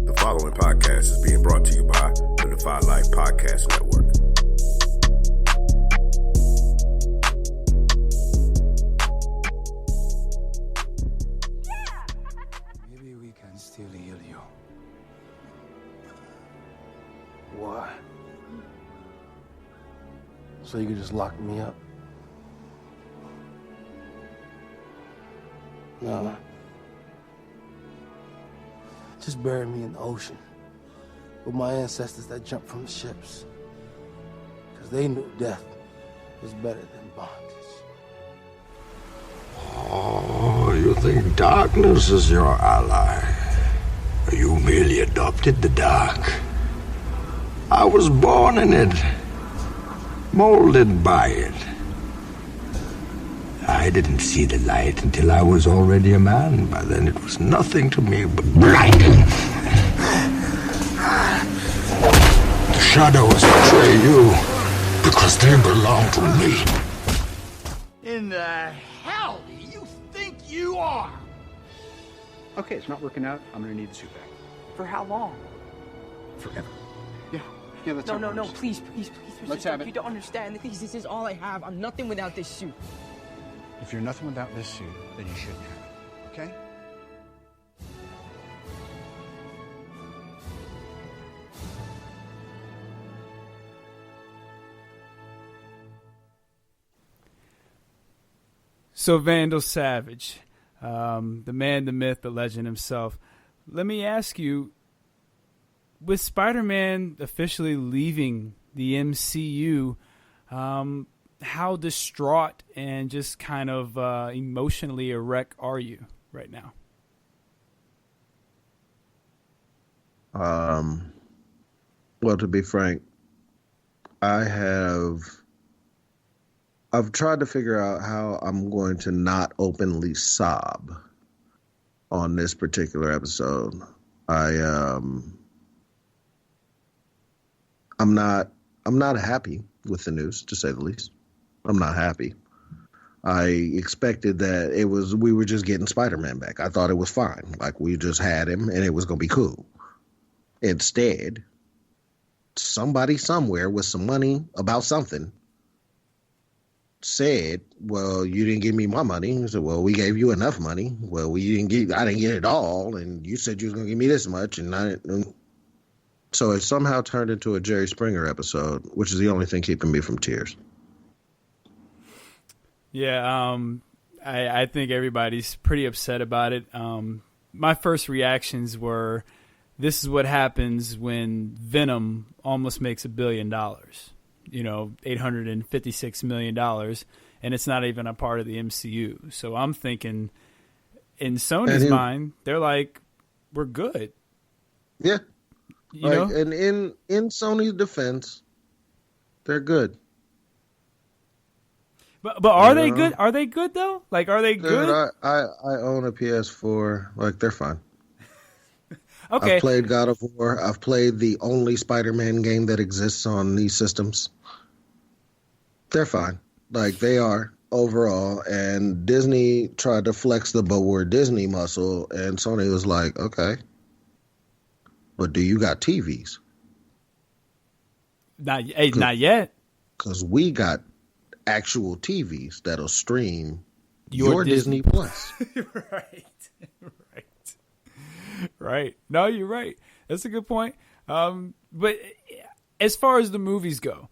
The following podcast is being brought to you by the Defy Life Podcast Network. Maybe we can still heal you. Why? So you could just lock me up? No. Just bury me in the ocean with my ancestors that jumped from the ships. Because they knew death was better than bondage. Oh, you think darkness is your ally? You merely adopted the dark. I was born in it, molded by it. I didn't see the light until I was already a man. By then it was nothing to me but blinding. The shadows betray you because they belong to me. In the hell do you think you are? Okay, it's not working out. I'm gonna need the suit back. For how long? Forever. Yeah, that's No, please, Let's have it. You don't understand. Please, this is all I have. I'm nothing without this suit. If you're nothing without this suit, then you shouldn't have it, okay? So Vandal Savage, the man, the myth, the legend himself. Let me ask you, with Spider-Man officially leaving the MCU, how distraught and just kind of emotionally a wreck are you right now? Well, to be frank, I've tried to figure out how I'm going to not openly sob on this particular episode. I'm not happy with the news, to say the least. I'm not happy. I expected that we were just getting Spider-Man back. I thought it was fine. Like, we just had him and it was going to be cool. Instead, somebody somewhere with some money about something said, well, you didn't give me my money. I said, well, we gave you enough money. Well, I didn't get it all. And you said you was going to give me this much. So it somehow turned into a Jerry Springer episode, which is the only thing keeping me from tears. Yeah, I think everybody's pretty upset about it. My first reactions were, this is what happens when Venom almost makes $1 billion, $856 million, and it's not even a part of the MCU. So I'm thinking, in Sony's mind, they're like, we're good. Yeah. You know? And in Sony's defense, they're good. But are they good? Are they good though? Like, are they good? I own a PS4. Like, they're fine. Okay. I've played God of War. I've played the only Spider-Man game that exists on these systems. They're fine. Like, they are overall. And Disney tried to flex the Boward Disney muscle, and Sony was like, okay, but do you got TVs? Not yet. Because we got actual TVs that'll stream your Disney Plus. Right. No, you're right. That's a good point. But as far as the movies go,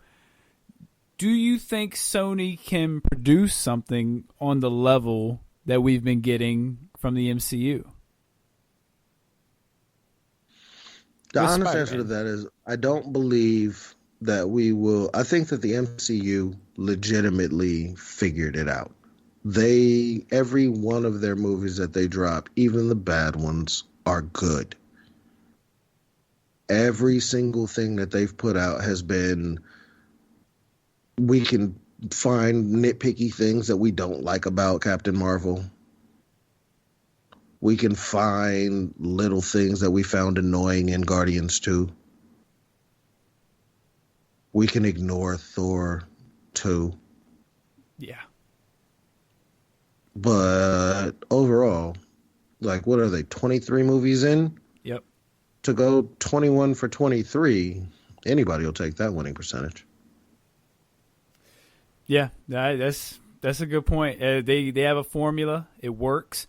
do you think Sony can produce something on the level that we've been getting from the MCU? The honest answer to that is I don't believe that we will. I think that the MCU legitimately figured it out. Every one of their movies that they drop, even the bad ones, are good. Every single thing that they've put out has been, we can find nitpicky things that we don't like about Captain Marvel. We can find little things that we found annoying in Guardians 2. We can ignore Thor 2. Yeah. But overall, like, what are they, 23 movies in? Yep. to go 21 for 23, anybody will take that winning percentage. Yeah, that's a good point. They have a formula. It works.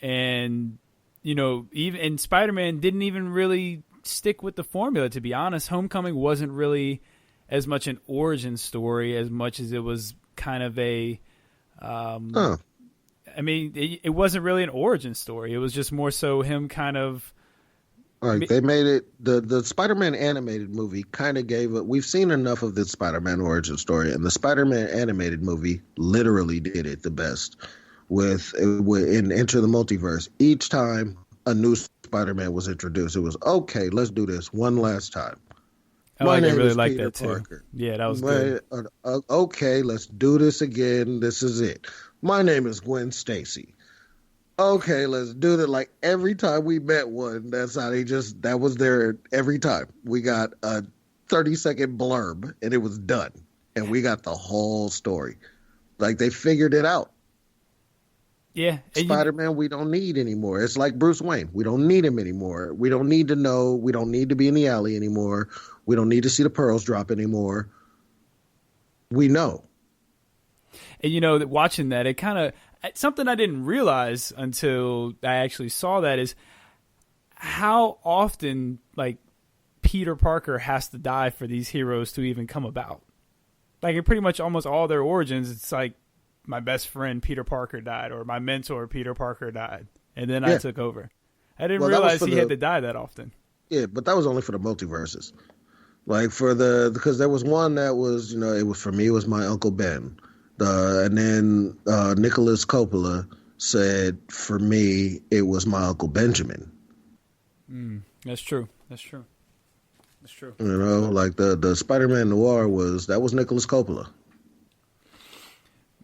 And, even Spider-Man didn't even really stick with the formula, to be honest. Homecoming wasn't really as much an origin story as much as it was kind of a I mean, it wasn't really an origin story. It was just more so him kind of. Like they made it the Spider-Man animated movie kind of gave it. We've seen enough of the Spider-Man origin story, and the Spider-Man animated movie literally did it the best with in Enter the Multiverse. Each time a new Spider-Man was introduced, it was okay. Let's do this one last time. I really like that too. Parker. Yeah, that was good. Okay, let's do this again. This is it. My name is Gwen Stacy. Okay, let's do that. Like every time we met one, that's how that was there every time. We got a 30-second blurb and it was done. And we got the whole story. Like they figured it out. Yeah. Spider-Man, we don't need anymore. It's like Bruce Wayne. We don't need him anymore. We don't need to know. We don't need to be in the alley anymore. We don't need to see the pearls drop anymore. We know. And watching that, it kind of something I didn't realize until I actually saw that is how often like Peter Parker has to die for these heroes to even come about. Like in pretty much almost all their origins, it's like my best friend Peter Parker died or my mentor Peter Parker died, and then I took over. I didn't realize he had to die that often. Yeah, but that was only for the multiverses. Like because there was one that was, it was for me, it was my Uncle Ben. And then Nicholas Coppola said, for me, it was my Uncle Benjamin. That's true. Like the Spider-Man Noir was Nicholas Coppola.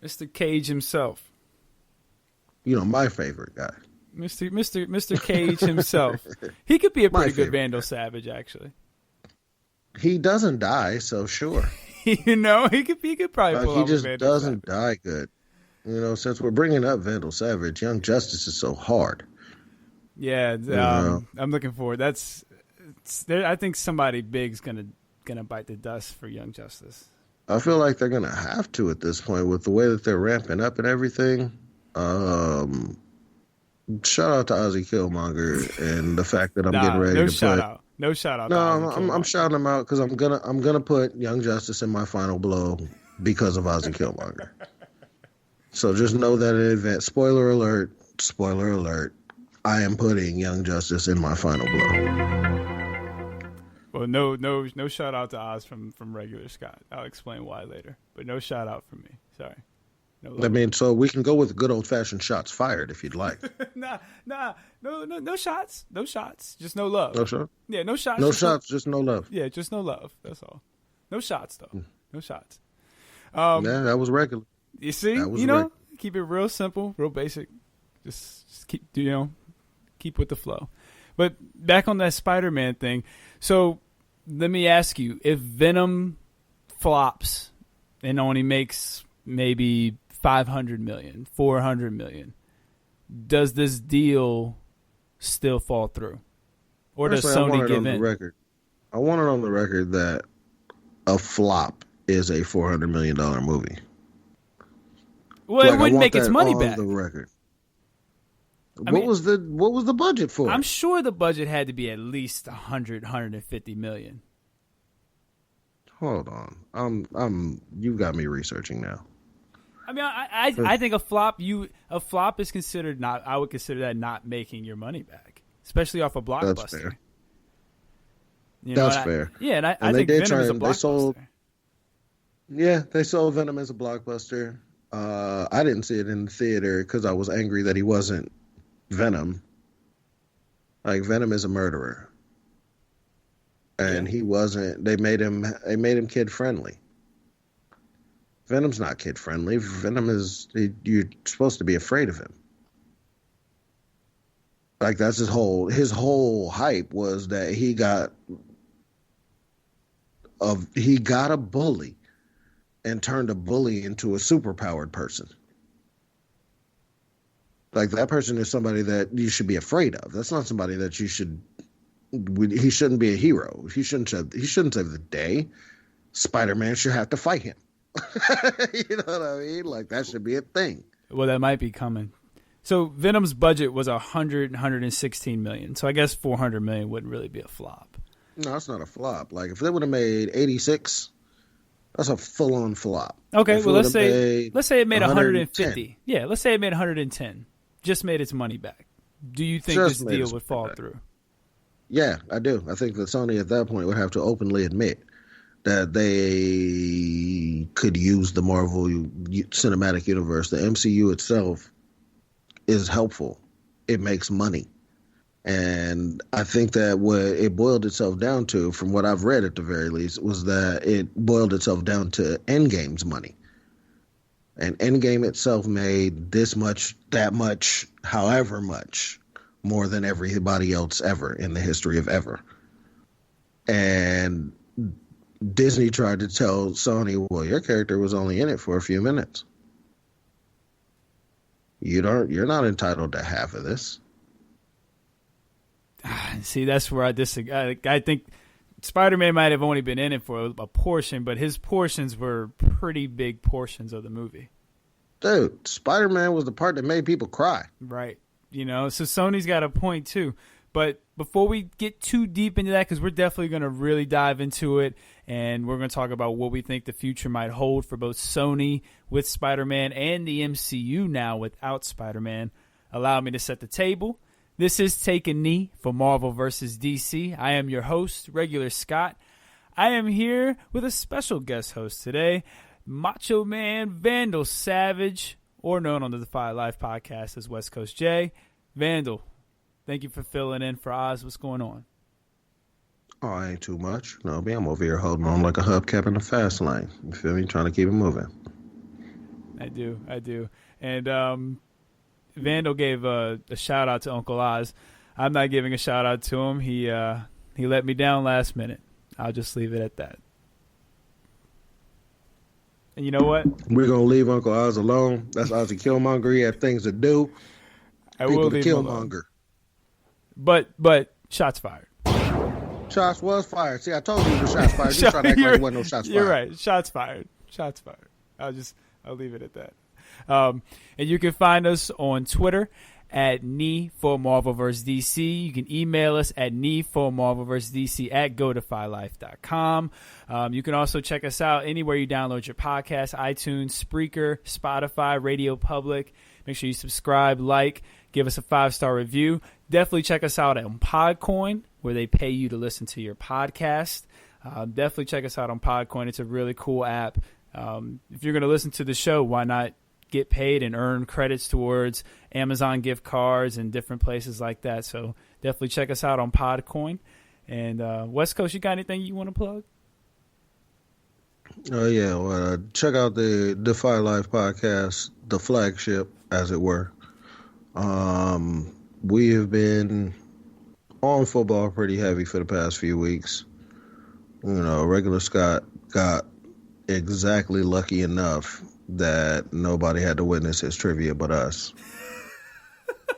Mr. Cage himself. My favorite guy. Mr. Cage himself. He could be a pretty good Vandal Savage, actually. He doesn't die, so sure. He could probably pull off he just Vandal doesn't Savage. die good. Since we're bringing up Vandal Savage, Young Justice is so hard. Yeah, I'm looking forward. I think somebody big's gonna bite the dust for Young Justice. I feel like they're gonna have to at this point with the way that they're ramping up and everything. Shout out to Ozzy Killmonger and the fact that I'm getting ready to put. No shout out. No, I'm shouting him out because I'm gonna put Young Justice in my final blow because of Ozzy Killmonger. So just know that in advance. Spoiler alert! Spoiler alert! I am putting Young Justice in my final blow. Well, no shout out to Oz from regular Scott. I'll explain why later. But no shout out from me. Sorry. So we can go with good old fashioned shots fired if you'd like. No shots. No shots. Just no love. No shots? Yeah, no shots. No shots, just no love. Yeah, just no love. That's all. No shots though. No shots. Yeah, that was regular. You see, keep it real simple, real basic. Just keep keep with the flow. But back on that Spider-Man thing. So let me ask you, if Venom flops and only makes maybe 500 million, 400 million, does this deal still fall through? Or does Sony give in? I want it on the record that a flop is a $400 million movie. Well, it wouldn't make its money back. The record. What was the budget for? I'm sure the budget had to be at least 150 million. Hold on. You've got me researching now. I mean, I think a flop is considered not. I would consider that not making your money back, especially off a blockbuster. That's fair. That's fair. Yeah, and I think Venom is a blockbuster. They sold Venom as a blockbuster. I didn't see it in the theater because I was angry that he wasn't Venom. Like Venom is a murderer, and he wasn't. They made him kid friendly. Venom's not kid friendly. Venom you're supposed to be afraid of him. Like that's his whole hype was that he got a bully and turned a bully into a superpowered person. Like that person is somebody that you should be afraid of. That's not somebody that you should he shouldn't be a hero. He shouldn't save the day. Spider-Man should have to fight him. You know what I mean? Like, that should be a thing. Well, that might be coming. So Venom's budget was 116 million. So I guess 400 million wouldn't really be a flop. No, it's not a flop. Like, if they would have made 86, that's a full-on flop. Okay, well, let's say it made 110. 150. Yeah, let's say it made 110. Just made its money back. Do you think this deal would fall through? Yeah, I do. I think that Sony at that point would have to openly admit that they could use the Marvel Cinematic Universe. The MCU itself is helpful. It makes money. And I think that what it boiled itself down to, from what I've read at the very least, was that it boiled itself down to Endgame's money. And Endgame itself made this much, that much, however much, more than everybody else ever in the history of ever. And Disney tried to tell Sony, well, your character was only in it for a few minutes. You're not entitled to half of this. See, that's where I disagree. I think Spider-Man might have only been in it for a portion, but his portions were pretty big portions of the movie. Dude, Spider-Man was the part that made people cry. Right. You know, so Sony's got a point too. But before we get too deep into that, because we're definitely going to really dive into it, and we're going to talk about what we think the future might hold for both Sony with Spider-Man and the MCU now without Spider-Man, allow me to set the table. This is Take a Knee for Marvel vs. DC. I am your host, Regular Scott. I am here with a special guest host today, Macho Man Vandal Savage, or known on the Defy Life podcast as West Coast Jay. Vandal, thank you for filling in for Oz. What's going on? Oh, I ain't too much. No, I'm over here holding on like a hubcap in the fast lane. You feel me? Trying to keep it moving. I do. And Vandal gave a shout out to Uncle Oz. I'm not giving a shout out to him. He let me down last minute. I'll just leave it at that. And you know what? We're gonna leave Uncle Oz alone. That's Ozzy Killmonger. He had things to do. I will leave him alone. But shots fired. Shots was fired. See, I told you the shots fired. You trying to act like there wasn't no shots fired. You're right. Shots fired. I'll leave it at that. And you can find us on Twitter at Knee for Marvel vs. DC. You can email us at Knee for Marvel vs. DC at godefylife.com. You can also check us out anywhere you download your podcast: iTunes, Spreaker, Spotify, Radio Public. Make sure you subscribe, like, give us a 5-star review. Definitely check us out on Podcoin, where they pay you to listen to your podcast. Definitely check us out on Podcoin. It's a really cool app. If you're going to listen to the show, why not get paid and earn credits towards Amazon gift cards and different places like that? So definitely check us out on Podcoin. And West Coast, you got anything you want to plug? Oh, yeah. Well, check out the Defy Life podcast, the flagship, as it were. We have been on football pretty heavy for the past few weeks. You know, Regular Scott got exactly lucky enough that nobody had to witness his trivia but us.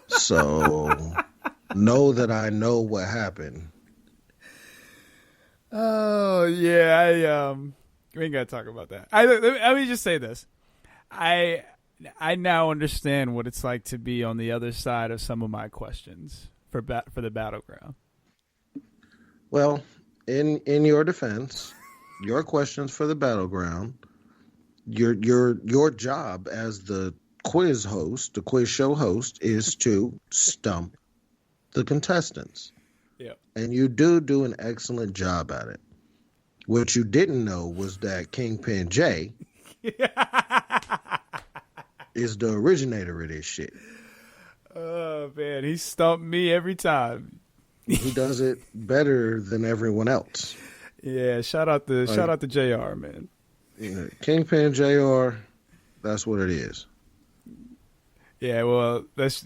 So know that I know what happened. Oh, yeah. We ain't got to talk about that. Let me just say this. I now understand what it's like to be on the other side of some of my questions for the Battleground. Well, in your defense, your questions for the Battleground, your job as the quiz host, the quiz show host, is to stump the contestants. Yeah. And you do an excellent job at it. What you didn't know was that Kingpin Jay is the originator of this shit. Oh, man, he stumped me every time. He does it better than everyone else. Yeah, shout out to JR, man. Kingpin JR, that's what it is. Yeah, well, let's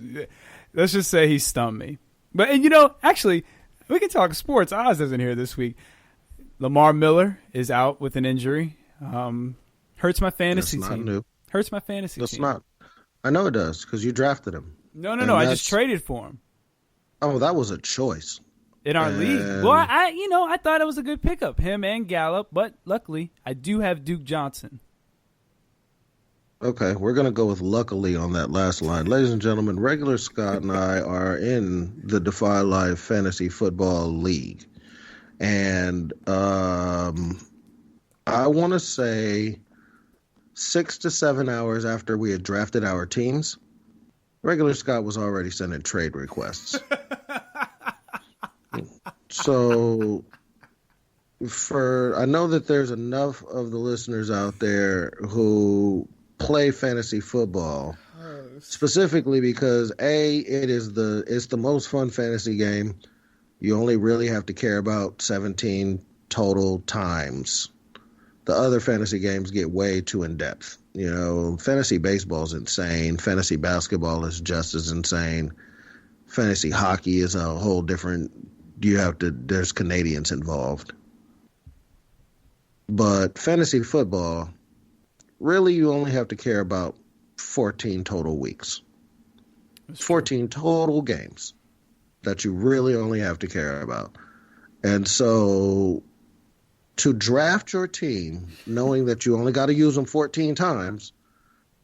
just say he stumped me. But actually, we can talk sports. Oz isn't here this week. Lamar Miller is out with an injury. Hurts my fantasy That's not team. new. Hurts my fantasy That's team. not. I know it does because you drafted him. No. I just traded for him. Oh, that was a choice. in our league. Well, I thought it was a good pickup, him and Gallup, but luckily I do have Duke Johnson. Okay, we're going to go with luckily on that last line. Ladies and gentlemen, Regular Scott and I are in the Defy Life Fantasy Football League. And I want to say 6 to 7 hours after we had drafted our teams, Regular Scott was already sending trade requests. So I know that there's enough of the listeners out there who play fantasy football, specifically because it's the most fun fantasy game. You only really have to care about 17 total times. The other fantasy games get way too in-depth. Fantasy baseball is insane. Fantasy basketball is just as insane. Fantasy hockey is a whole different... there's Canadians involved. But fantasy football, really you only have to care about 14 total weeks. 14 total games that you really only have to care about. And so to draft your team, knowing that you only got to use them 14 times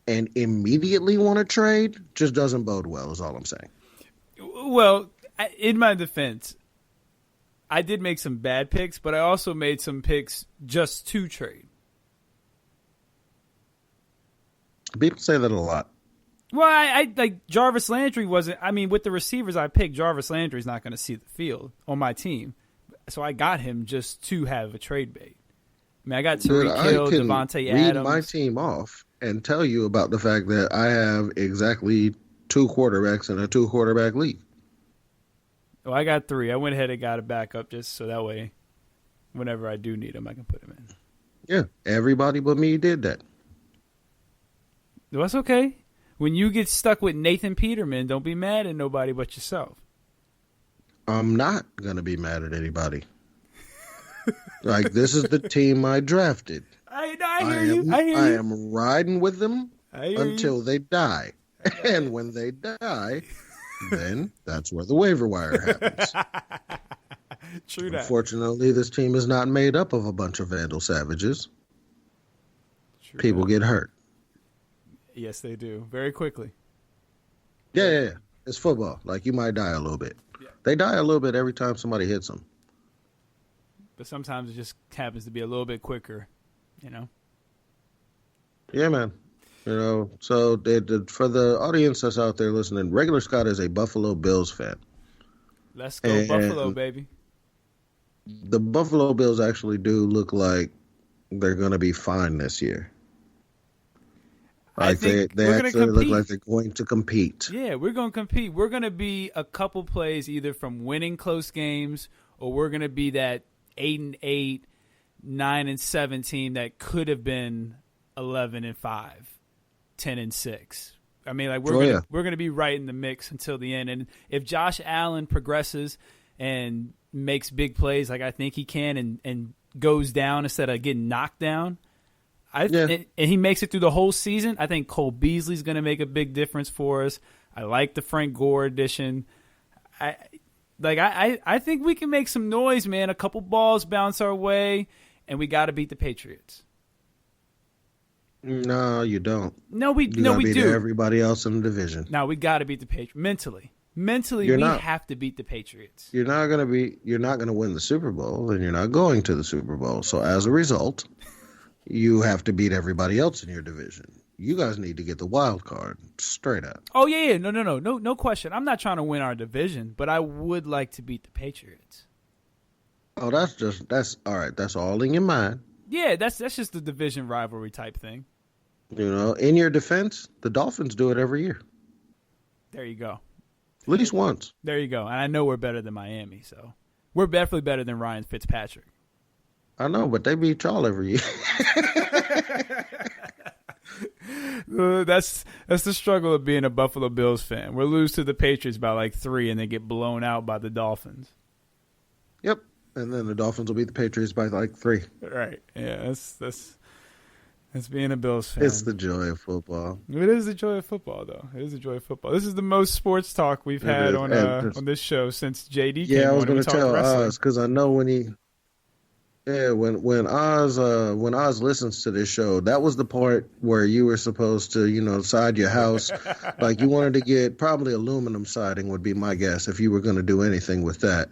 and immediately want to trade just doesn't bode well, is all I'm saying. Well, in my defense, I did make some bad picks, but I also made some picks just to trade. People say that a lot. Well, I like Jarvis Landry wasn't. I mean, with the receivers I picked, Jarvis Landry's not going to see the field on my team, so I got him just to have a trade bait. I mean, I got Tyreek Hill, Devontae Adams. Read my team off and tell you about the fact that I have exactly 2 quarterbacks in a 2-quarterback league. Well, I got 3. I went ahead and got a backup just so that way, whenever I do need him, I can put him in. Yeah, everybody but me did that. Well, that's okay. When you get stuck with Nathan Peterman, don't be mad at nobody but yourself. I'm not going to be mad at anybody. Like, this is the team I drafted. I hear you. I am riding with them until they die. And when they die, then that's where the waiver wire happens. True that. Unfortunately, this team is not made up of a bunch of Vandal Savages. True People that. get hurt. Yes, they do. Very quickly. Yeah. It's football. Like, you might die a little bit. Yeah. They die a little bit every time somebody hits them. But sometimes it just happens to be a little bit quicker, Yeah, man. So for the audience that's out there listening, Regular Scott is a Buffalo Bills fan. Let's go Buffalo, baby. The Buffalo Bills actually do look like they're going to be fine this year. Like they actually look like they're going to compete. Yeah, we're going to compete. We're going to be a couple plays either from winning close games, or we're going to be that 8-8, 9-7 team that could have been 11-5, 10-6. I mean, like we're going to be right in the mix until the end. And if Josh Allen progresses and makes big plays like I think he can, and goes down instead of getting knocked down, and he makes it through the whole season, I think Cole Beasley's going to make a big difference for us. I like the Frank Gore addition. I think we can make some noise, man. A couple balls bounce our way, and we got to beat the Patriots. No, you don't. We do. Everybody else in the division. No, we got to beat the Patriots mentally. We have to beat the Patriots. You're not going to win the Super Bowl, and you're not going to the Super Bowl. So as a result, you have to beat everybody else in your division. You guys need to get the wild card straight up. Oh yeah, no question. I'm not trying to win our division, but I would like to beat the Patriots. Oh, that's all right. That's all in your mind. Yeah, that's just the division rivalry type thing. In your defense, the Dolphins do it every year. There you go. At least once. There you go. And I know we're better than Miami, so we're definitely better than Ryan Fitzpatrick. I know, but they beat y'all every year. That's the struggle of being a Buffalo Bills fan. We'll lose to the Patriots by like 3 and then get blown out by the Dolphins. Yep. And then the Dolphins will beat the Patriots by like 3. Right. Yeah, It's being a Bills fan. It's the joy of football. It is the joy of football, though. It is the joy of football. This is the most sports talk we've had on this show since JD came on. Yeah, I was going to tell Oz because I know when Oz listens to this show, that was the part where you were supposed to, side your house. Like you wanted to get probably aluminum siding would be my guess if you were going to do anything with that.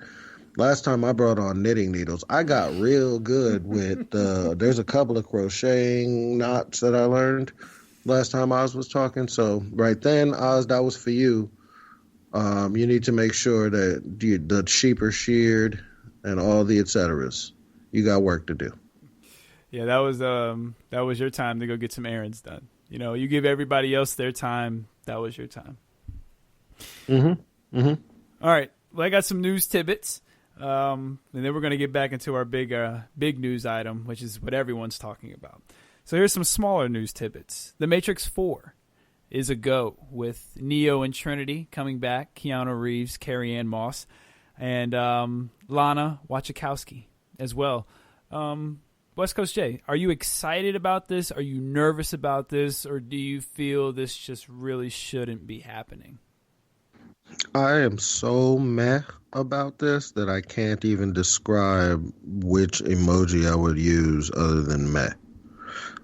Last time I brought on knitting needles, I got real good with, there's a couple of crocheting knots that I learned last time Oz was talking. So right then, Oz, that was for you. You need to make sure that the sheep are sheared and all the et ceteras. You got work to do. Yeah, that was your time to go get some errands done. You give everybody else their time. That was your time. Mm-hmm. Mm-hmm. All right. Well, I got some news tidbits. And then we're going to get back into our big news item, which is what everyone's talking about. So here's some smaller news tidbits. The Matrix 4 is a go with Neo and Trinity coming back, Keanu Reeves, Carrie-Anne Moss, and Lana Wachowski as well. West Coast Jay, are you excited about this? Are you nervous about this? Or do you feel this just really shouldn't be happening? I am so meh about this that I can't even describe which emoji I would use other than meh.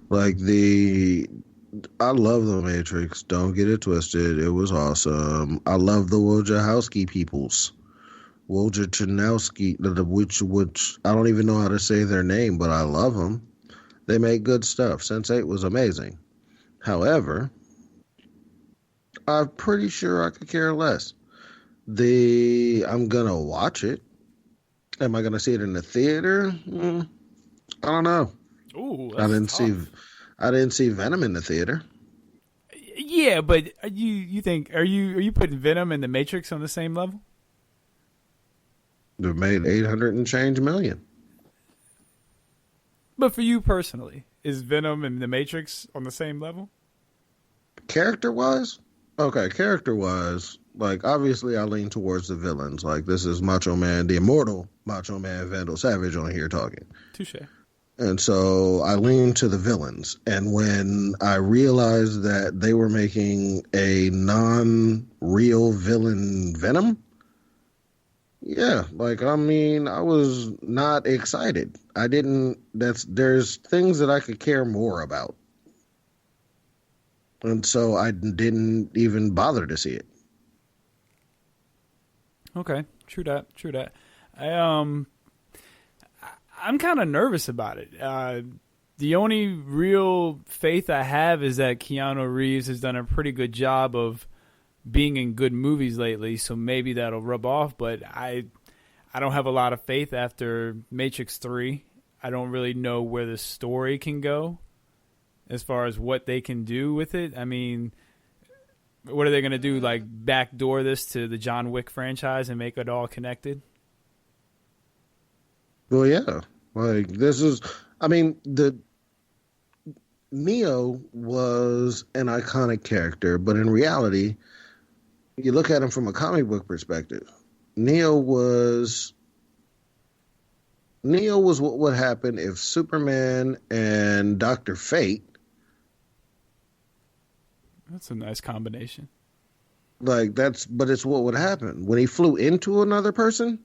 Like I love The Matrix. Don't get it twisted. It was awesome. I love the Wojciechowski peoples. Wojciechowski, which I don't even know how to say their name, but I love them. They make good stuff. Sense8 was amazing. However, I'm pretty sure I could care less. I'm gonna watch it. Am I gonna see it in the theater? I don't know. Ooh, I didn't see Venom in the theater. Yeah, but you think are you putting Venom and the Matrix on the same level? They've made 800 and change million. But for you personally, is Venom and the Matrix on the same level? Character-wise? Okay, character-wise, like, obviously I lean towards the villains. Like, this is Macho Man, the immortal Macho Man Vandal Savage on here talking. Touche. And so I lean to the villains. And when I realized that they were making a non-real villain Venom, yeah, like, I mean, I was not excited. There's things that I could care more about. And so I didn't even bother to see it. Okay, true that. I'm kind of nervous about it. The only real faith I have is that Keanu Reeves has done a pretty good job of being in good movies lately, so maybe that'll rub off, but I don't have a lot of faith after Matrix 3. I don't really know where the story can go as far as what they can do with it. I mean, what are they going to do, like backdoor this to the John Wick franchise and make it all connected? Well, yeah. Like, the Neo was an iconic character, but in reality, you look at him from a comic book perspective. Neo was what would happen if Superman and Dr. Fate. That's a nice combination. But it's what would happen. When he flew into another person,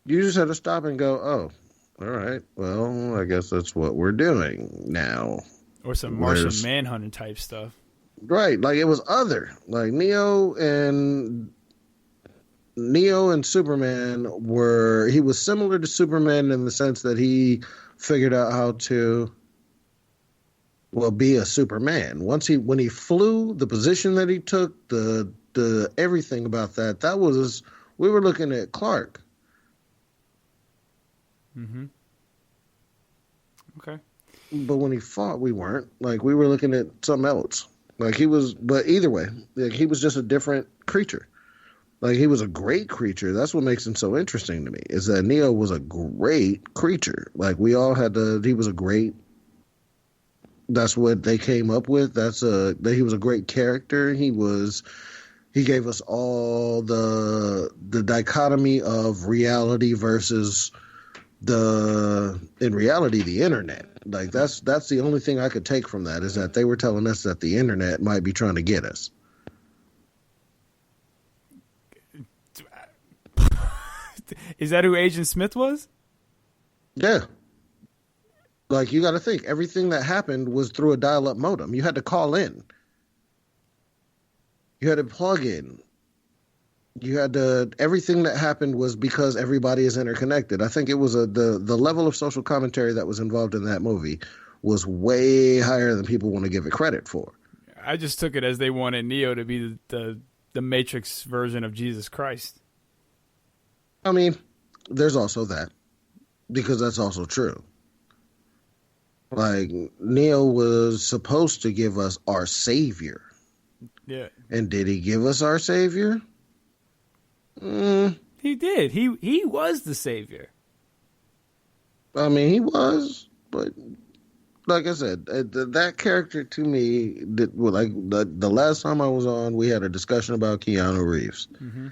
you just had to stop and go, oh, all right, well, I guess that's what we're doing now. Or some Martian Manhunter type stuff. Right, like it was other. Like Neo and Superman he was similar to Superman in the sense that he figured out how to be a Superman. When he flew, the position that he took, the everything about that we were looking at Clark. Mm-hmm. Okay. But when he fought, we weren't. Like, we were looking at something else. Like, but either way, like, he was just a different creature. Like, he was a great creature. That's what makes him so interesting to me, is that Neo was a great creature. Like, he was a great, that's what they came up with. He was a great character. He gave us all the dichotomy of reality versus in reality, the internet. Like that's the only thing I could take from that, is that they were telling us that the internet might be trying to get us. Is that who Agent Smith was? Yeah. Like, you got to think, everything that happened was through a dial-up modem. You had to call in. You had to plug in. Everything that happened was because everybody is interconnected. I think it was the level of social commentary that was involved in that movie was way higher than people want to give it credit for. I just took it as they wanted Neo to be the Matrix version of Jesus Christ. I mean, there's also that, because that's also true. Like, Neo was supposed to give us our savior. Yeah. And did he give us our savior? He did. He was the savior. I mean, he was, but like I said, that character to me, like the last time I was on, we had a discussion about Keanu Reeves. Mm-hmm.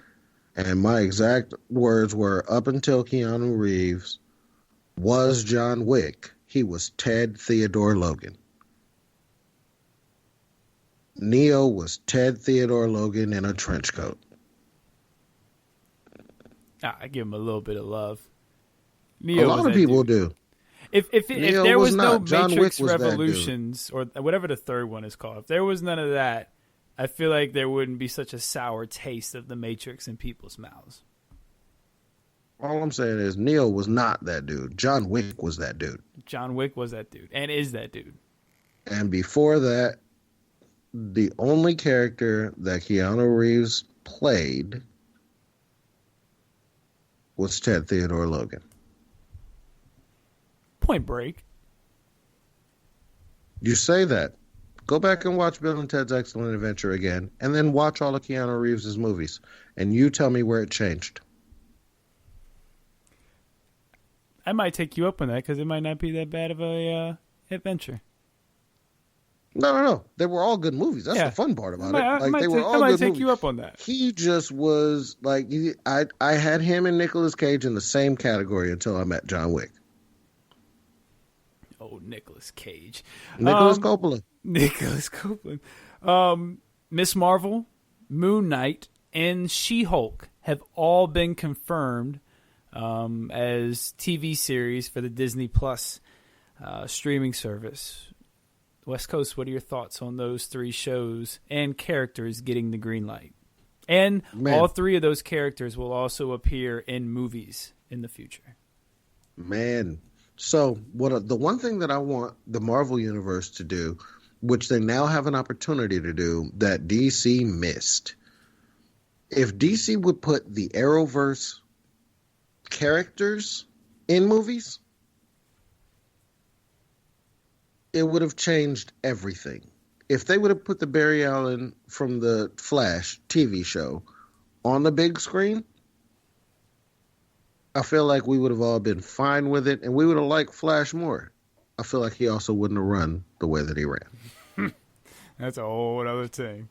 And my exact words were, up until Keanu Reeves was John Wick, he was Ted Theodore Logan. Neo was Ted Theodore Logan in a trench coat. I give him a little bit of love. Neo, a lot of people do. If there was no Matrix Revolutions, or whatever the third one is called, if there was none of that, I feel like there wouldn't be such a sour taste of the Matrix in people's mouths. All I'm saying is Neo was not that dude. John Wick was that dude. John Wick was that dude, and is that dude. And before that, the only character that Keanu Reeves played was Ted Theodore Logan. Point Break. You say that. Go back and watch Bill and Ted's Excellent Adventure again, and then watch all of Keanu Reeves' movies, and you tell me where it changed. I might take you up on that, because it might not be that bad of a adventure. No. They were all good movies. That's the fun part about it. Like, they were all good movies. I might take you up on that. He just was like, I had him and Nicolas Cage in the same category until I met John Wick. Oh, Nicolas Cage. Nicolas Coppola. Nicolas Coppola. Miss Marvel, Moon Knight, and She-Hulk have all been confirmed as TV series for the Disney Plus streaming service. West Coast, what are your thoughts on those three shows and characters getting the green light? And all three of those characters will also appear in movies in the future. Man. So the one thing that I want the Marvel Universe to do, which they now have an opportunity to do, that DC missed. If DC would put the Arrowverse characters in movies, it would have changed everything. If they would have put the Barry Allen from the Flash TV show on the big screen, I feel like we would have all been fine with it, and we would have liked Flash more. I feel like he also wouldn't have run the way that he ran. That's a whole other thing.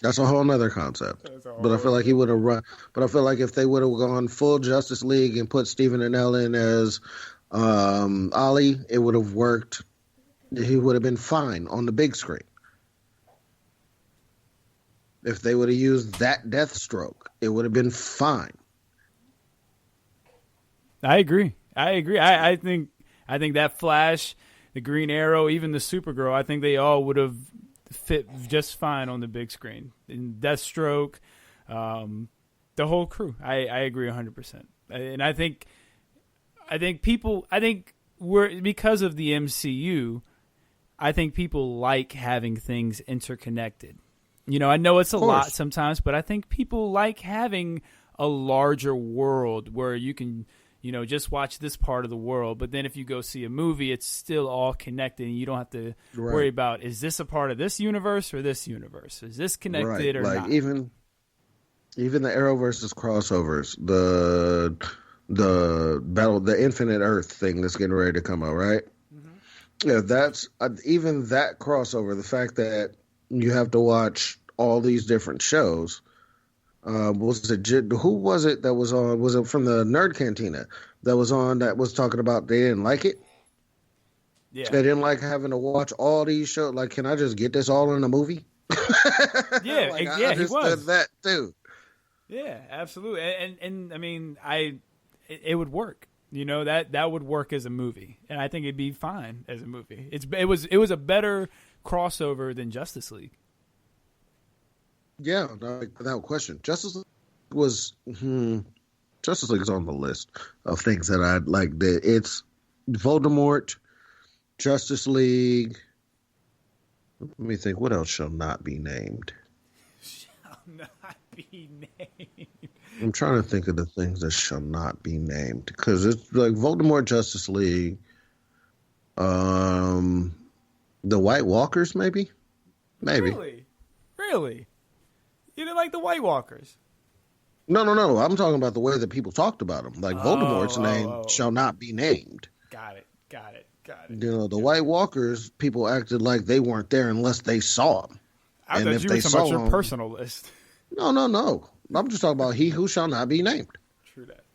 That's a whole other concept. But I feel like he would have run. But I feel like if they would have gone full Justice League and put Stephen Amell in as Ollie, it would have worked. He would have been fine on the big screen. If they would have used that Deathstroke, it would have been fine. I agree. I think that Flash, the Green Arrow, even the Supergirl, I think they all would have fit just fine on the big screen. And Deathstroke, the whole crew. I agree 100%. And I think we're, because of the MCU, I think people like having things interconnected. You know, I know it's a lot sometimes, but I think people like having a larger world where you can, you know, just watch this part of the world. But then if you go see a movie, it's still all connected, and you don't have to worry about, is this a part of this universe or this universe? Is this connected or not? Even the Arrowverse crossovers, the Infinite Earth thing that's getting ready to come out, right? Mm-hmm. Yeah, that's even that crossover. The fact that you have to watch all these different shows, Who was it that was on? Was it from the Nerd Cantina that was on that was talking about they didn't like it? Yeah. They didn't like having to watch all these shows. Like, can I just get this all in a movie? Yeah, like, yeah, I he understood was. that too. Yeah, absolutely. And I mean, it would work. You know, that would work as a movie, and I think it'd be fine as a movie. It was a better crossover than Justice League. Yeah, without question. Justice League was Justice League is on the list of things that I'd like. It's Voldemort, Justice League. Let me think. What else shall not be named? Shall not be named. I'm trying to think of the things that shall not be named because it's like Voldemort, Justice League, the White Walkers, maybe. Really, you didn't like the White Walkers? No. I'm talking about the way that people talked about them. Like Voldemort's name shall not be named. Got it. You know, the White Walkers, people acted like they weren't there unless they saw them. I thought you were talking about your personal list. No. I'm just talking about he who shall not be named. True that.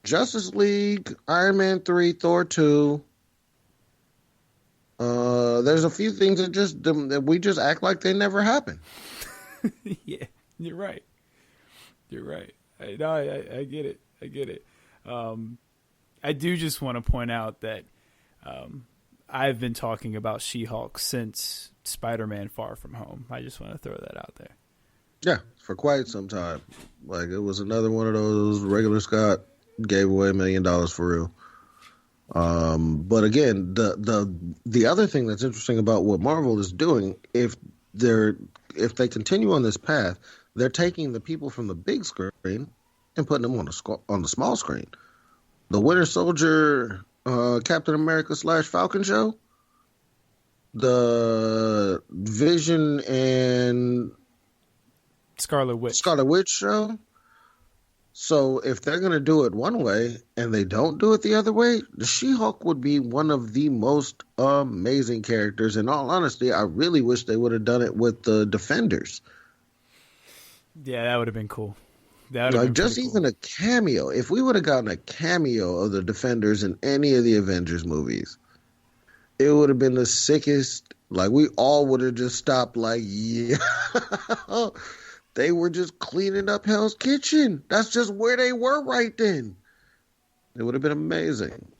Justice League, Iron Man 3, Thor 2. There's a few things that we just act like they never happened. Yeah, you're right. I get it. I do just want to point out that I've been talking about She-Hulk since Spider-Man Far From Home. I just want to throw that out there. Yeah, for quite some time. Like, it was another one of those regular Scott gave away $1 million for real. But again, the other thing that's interesting about what Marvel is doing, if they continue on this path, they're taking the people from the big screen and putting them on the small screen. The Winter Soldier, Captain America / Falcon show, the Vision and Scarlet Witch show. So if they're going to do it one way and they don't do it the other way, the She-Hulk would be one of the most amazing characters. In all honesty, I really wish they would have done it with the Defenders. Yeah, that would have been cool. Like, just even a cameo. If we would have gotten a cameo of the Defenders in any of the Avengers movies, it would have been the sickest. Like, we all would have just stopped like, yeah. They were just cleaning up Hell's Kitchen. That's just where they were right then. It would have been amazing.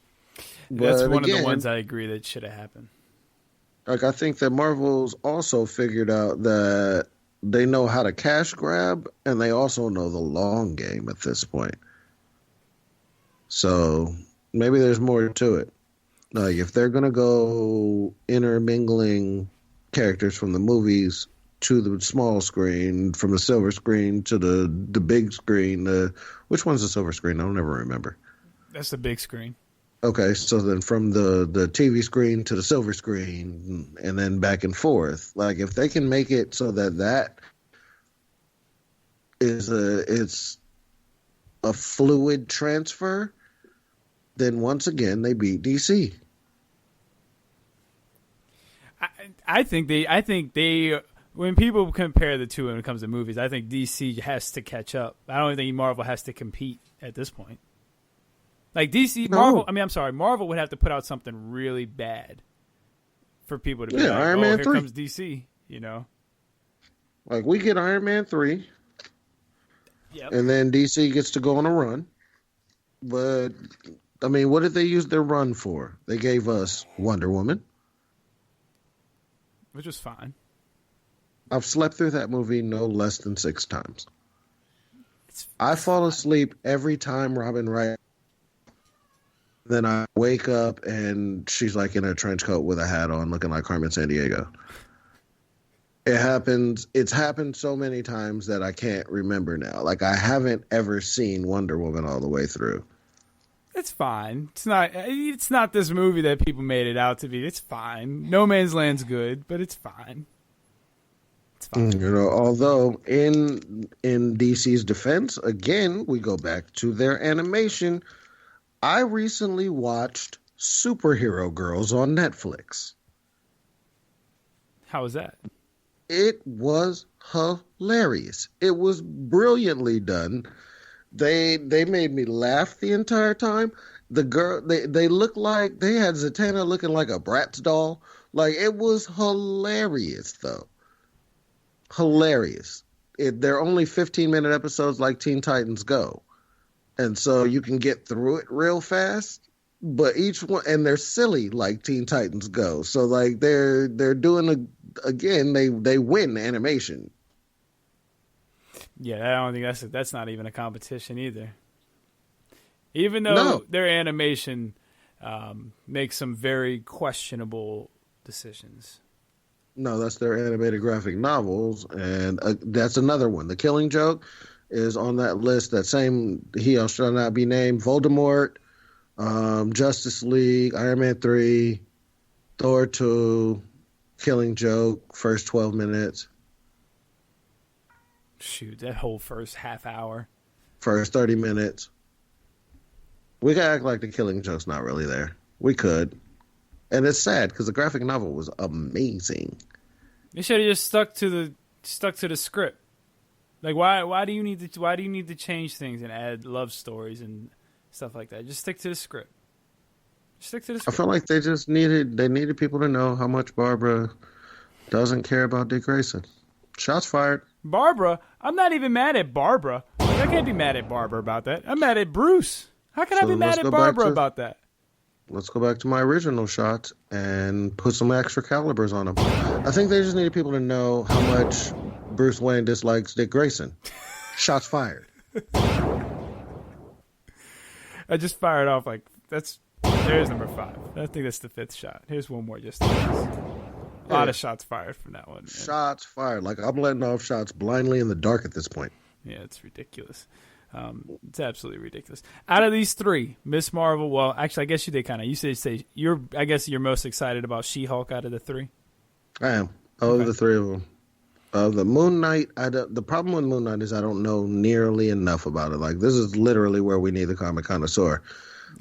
That's one of the ones I agree that should have happened. Like, I think that Marvel's also figured out that they know how to cash grab, and they also know the long game at this point. So maybe there's more to it. Like, if they're going to go intermingling characters from the movies to the small screen, from the silver screen to the big screen. Which one's the silver screen? I don't ever remember. That's the big screen. Okay, so then from the TV screen to the silver screen and then back and forth. Like, if they can make it so that is it's a fluid transfer, then once again they beat DC. I think they when people compare the two when it comes to movies, I think DC has to catch up. I don't think Marvel has to compete at this point. Like Marvel would have to put out something really bad for people to be like, Iron Man here 3. comes DC, you know? Like, we get Iron Man 3. Yep. And then DC gets to go on a run. But, I mean, what did they use their run for? They gave us Wonder Woman. Which was fine. I've slept through that movie no less than 6 times. I fall asleep every time Robin Wright. Then I wake up and she's like in a trench coat with a hat on, looking like Carmen Sandiego. It happens. It's happened so many times that I can't remember now. Like, I haven't ever seen Wonder Woman all the way through. It's fine. It's not this movie that people made it out to be. It's fine. No Man's Land's good, but it's fine. It's fine. You know, although in DC's defense, again, we go back to their animation. I recently watched Superhero Girls on Netflix. How was that? It was hilarious. It was brilliantly done. They made me laugh the entire time. The girl, they looked like they had Zatanna looking like a Bratz doll. Like, it was hilarious, though. Hilarious. They're only 15-minute episodes like Teen Titans Go. And so you can get through it real fast. But each one, and they're silly like Teen Titans Go. So, like, they're doing, again, they win animation. Yeah, I don't think that's not even a competition either. Even though their animation makes some very questionable decisions. No, that's their animated graphic novels, and that's another one. The Killing Joke is on that list. That same He Shall Not Be Named, Voldemort, Justice League, Iron Man 3, Thor 2, Killing Joke, first 12 minutes. Shoot, that whole first half hour. First 30 minutes. We could act like the Killing Joke's not really there. We could. And it's sad because the graphic novel was amazing. They should have just stuck to the script. Like, why do you need to change things and add love stories and stuff like that? Just stick to the script. I feel like they needed people to know how much Barbara doesn't care about Dick Grayson. Shots fired. Barbara? I'm not even mad at Barbara. I can't be mad at Barbara about that. I'm mad at Bruce. How can I be mad at Barbara about that? Let's go back to my original shots and put some extra calibers on them. I think they just needed people to know how much Bruce Wayne dislikes Dick Grayson. Shots fired. I just fired off there's number 5. I think that's the 5th shot. Here's one more just in case. A lot of shots fired from that one. Man. Shots fired. Like, I'm letting off shots blindly in the dark at this point. Yeah, it's ridiculous. It's absolutely ridiculous. Out of these 3, Miss Marvel. Well, actually, I guess you did kind of. You say I guess you're most excited about She-Hulk out of the 3. I am. The 3 of them. The Moon Knight. The problem with Moon Knight is I don't know nearly enough about it. Like, this is literally where we need the comic connoisseur.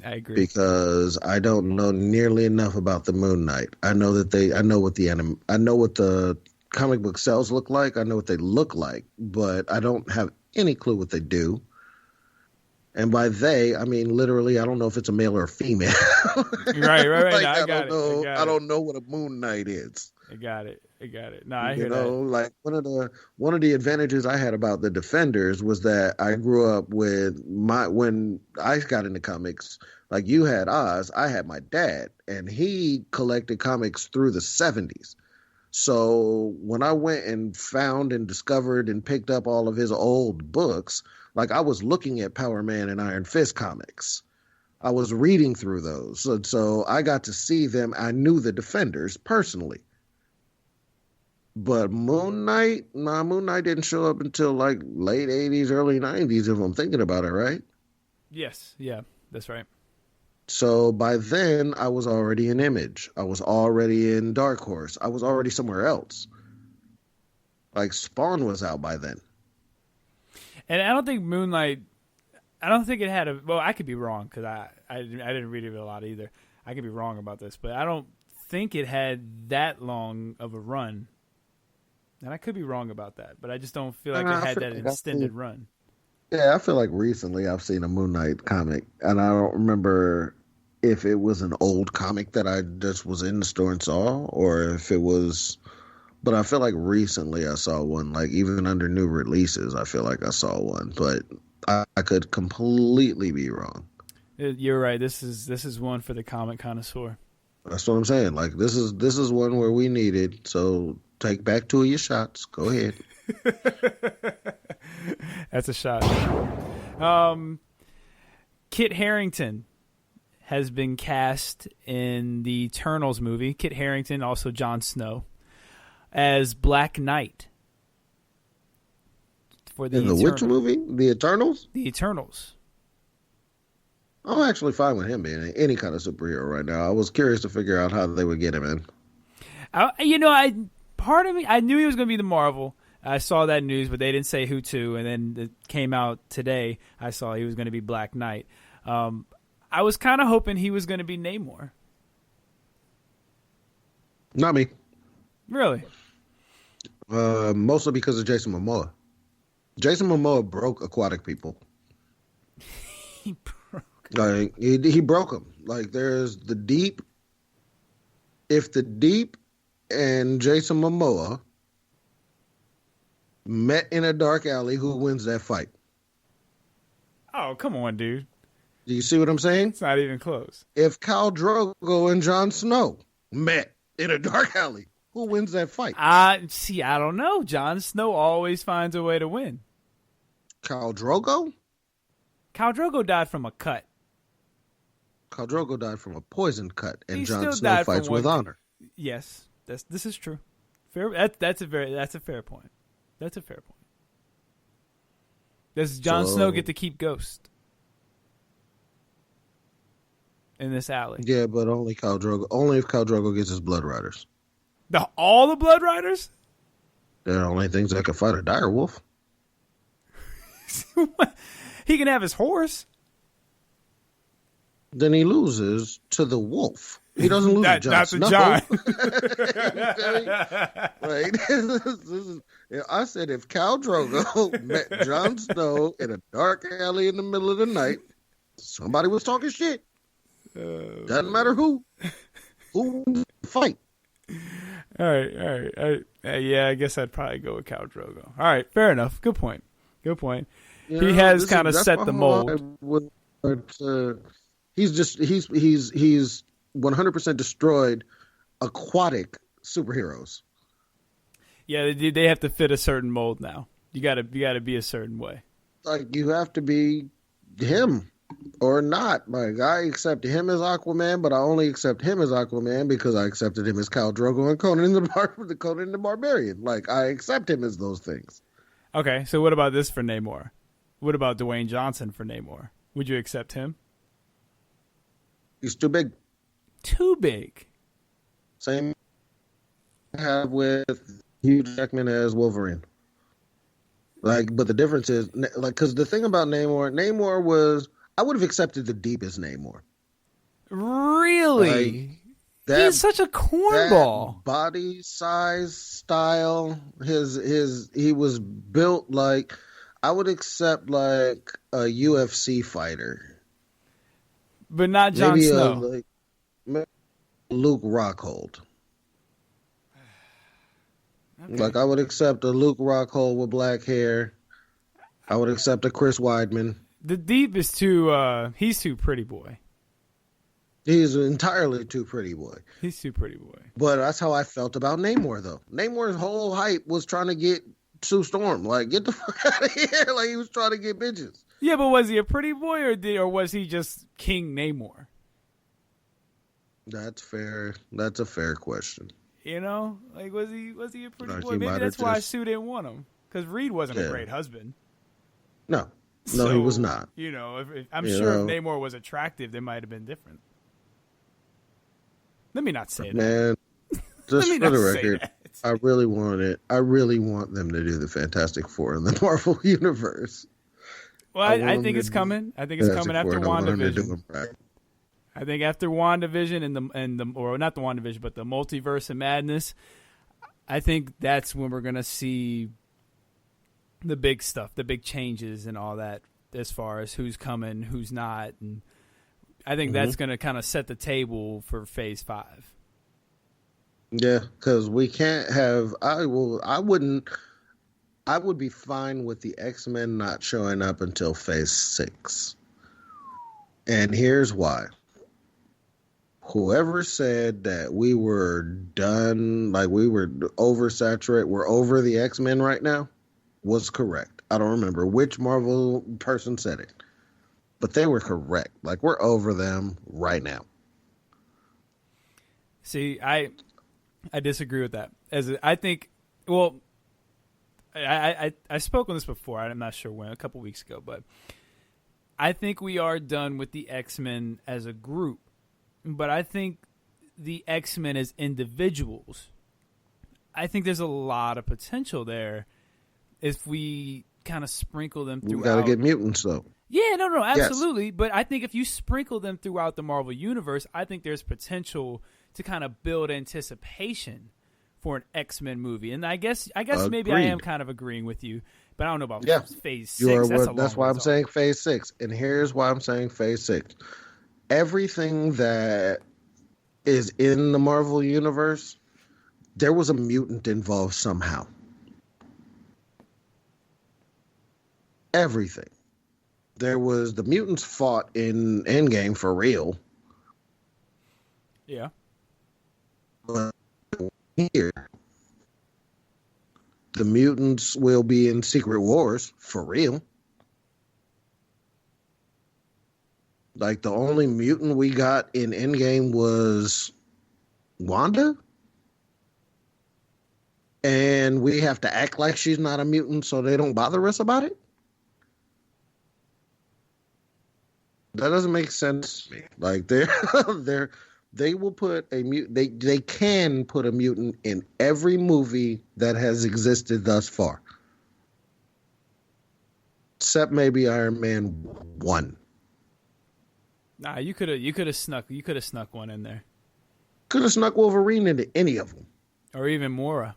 I agree, because I don't know nearly enough about the Moon Knight. I know what the comic book cells look like. I know what they look like, but I don't have any clue what they do. And by they, I mean literally, I don't know if it's a male or a female. Right. Like, No, I don't know what a Moon Knight is. I got it. No, I hear that. Like one of the advantages I had about the Defenders was that I grew up with when I got into comics. Like, you had Oz, I had my dad, and he collected comics through the 70s. So when I went and found and discovered and picked up all of his old books, like, I was looking at Power Man and Iron Fist comics. I was reading through those. So I got to see them. I knew the Defenders personally. But Moon Knight didn't show up until like late 80s, early 90s, if I'm thinking about it, right? Yes. Yeah, that's right. So by then, I was already in Image. I was already in Dark Horse. I was already somewhere else. Like, Spawn was out by then. And I don't think Moonlight, I don't think it had a, well, I could be wrong because I didn't read it a lot either. I could be wrong about this, but I don't think it had that long of a run. And I could be wrong about that, but I just don't feel like it had that extended run. Yeah, I feel like recently I've seen a Moon Knight comic, and I don't remember if it was an old comic that I just was in the store and saw, or if it was, but I feel like recently I saw one, like even under new releases, I feel like I saw one, but I could completely be wrong. You're right. This is one for the comic connoisseur. That's what I'm saying. Like, this is one where we need it, so take back 2 of your shots. Go ahead. That's a shot. Kit Harington has been cast in the Eternals movie. Kit Harington, also Jon Snow, as Black Knight. For the which movie? The Eternals? The Eternals. I'm actually fine with him being any kind of superhero right now. I was curious to figure out how they would get him in. Part of me, I knew he was going to be the Marvel. I saw that news, but they didn't say who to, and then it came out today. I saw he was going to be Black Knight. I was kind of hoping he was going to be Namor. Not me. Really? Mostly because of Jason Momoa. Jason Momoa broke aquatic people. He broke. Like he broke them. Like there's the Deep. If the Deep and Jason Momoa met in a dark alley, who wins that fight? Oh, come on, dude. Do you see what I'm saying? It's not even close. If Khal Drogo and Jon Snow met in a dark alley, who wins that fight? I don't know. Jon Snow always finds a way to win. Khal Drogo? Khal Drogo died from a cut. Khal Drogo died from a poisoned cut, and He Jon still Snow died fights from with one- honor. Yes, this is true. Fair. That's a fair point. That's a fair point. Does Jon Snow get to keep Ghost in this alley? Yeah, but only Khal Drogo. Only if Khal Drogo gets his Blood Riders. All the Blood Riders? They're the only things that can fight a dire wolf. He can have his horse. Then he loses to the wolf. He doesn't lose to Jon not Snow. to Jon. I said if Khal Drogo met Jon Snow in a dark alley in the middle of the night, somebody was talking shit. Doesn't matter who. Who fight. All right. Yeah, I guess I'd probably go with Khal Drogo. All right, fair enough. Good point. He has kind of set the mold. He's 100% destroyed aquatic superheroes. Yeah, they have to fit a certain mold now. You gotta be a certain way. Like you have to be him or not. Like I accept him as Aquaman, but I only accept him as Aquaman because I accepted him as Khal Drogo and Conan the Barbarian. Like I accept him as those things. Okay, so what about this for Namor? What about Dwayne Johnson for Namor? Would you accept him? He's too big. Too big. Same I have with Hugh Jackman as Wolverine. Like, but the difference is, like, because the thing about Namor was, I would have accepted the deepest Namor. Really? He's such a cornball. Body size, style, he was built like, I would accept like a UFC fighter. But not Jon Snow. Like Luke Rockhold. Okay. Like I would accept a Luke Rockhold with black hair. I would accept a Chris Weidman. The Deep is he's too pretty boy. He's entirely too pretty boy. He's too pretty boy. But that's how I felt about Namor, though. Namor's whole hype was trying to get Sue Storm. Like, get the fuck out of here. Like, he was trying to get bitches. Yeah, but was he a pretty boy or was he just King Namor? That's fair. That's a fair question. You know? Like, was he a pretty boy? He Maybe that's why Sue didn't want him. Because Reed wasn't a great husband. No, he was not. You know, if Namor was attractive, they might have been different. Let me not say that. Man, just for the record, I really want them to do the Fantastic Four in the Marvel Universe. Well, I think it's coming. I think it's coming after WandaVision. I think after WandaVision and the or not the WandaVision, but the Multiverse of Madness, I think that's when we're gonna see the big stuff, the big changes and all that as far as who's coming, who's not, and I think that's going to kind of set the table for Phase 5. Yeah, because we can't have. I would be fine with the X-Men not showing up until Phase 6, and here's why. Whoever said that we were done, like we were oversaturated, we're over the X-Men right now, was correct. I don't remember which Marvel person said it. But they were correct. Like, we're over them right now. See, I disagree with that. I think, well, I spoke on this before. I'm not sure when, a couple weeks ago. But I think we are done with the X-Men as a group. But I think the X-Men as individuals, I think there's a lot of potential there if we kind of sprinkle them throughout. We got to get mutants, though. Yeah, no, absolutely. Yes. But I think if you sprinkle them throughout the Marvel Universe, I think there's potential to kind of build anticipation for an X-Men movie. And I guess maybe I Agreed. am kind of agreeing with you, but I don't know about Yeah. Phase 6. You are That's, that's why I'm saying Phase 6. And here's why I'm saying Phase 6. Everything that is in the Marvel Universe, there was a mutant involved somehow. Everything. The mutants fought in Endgame for real. Yeah. But here, the mutants will be in Secret Wars for real. Like, the only mutant we got in Endgame was Wanda. And we have to act like she's not a mutant so they don't bother us about it? That doesn't make sense to me. Like, they will put a mutant. They can put a mutant in every movie that has existed thus far, except maybe Iron Man 1. Nah, you could have snuck one in there, Could have snuck Wolverine into any of them, or even Mora.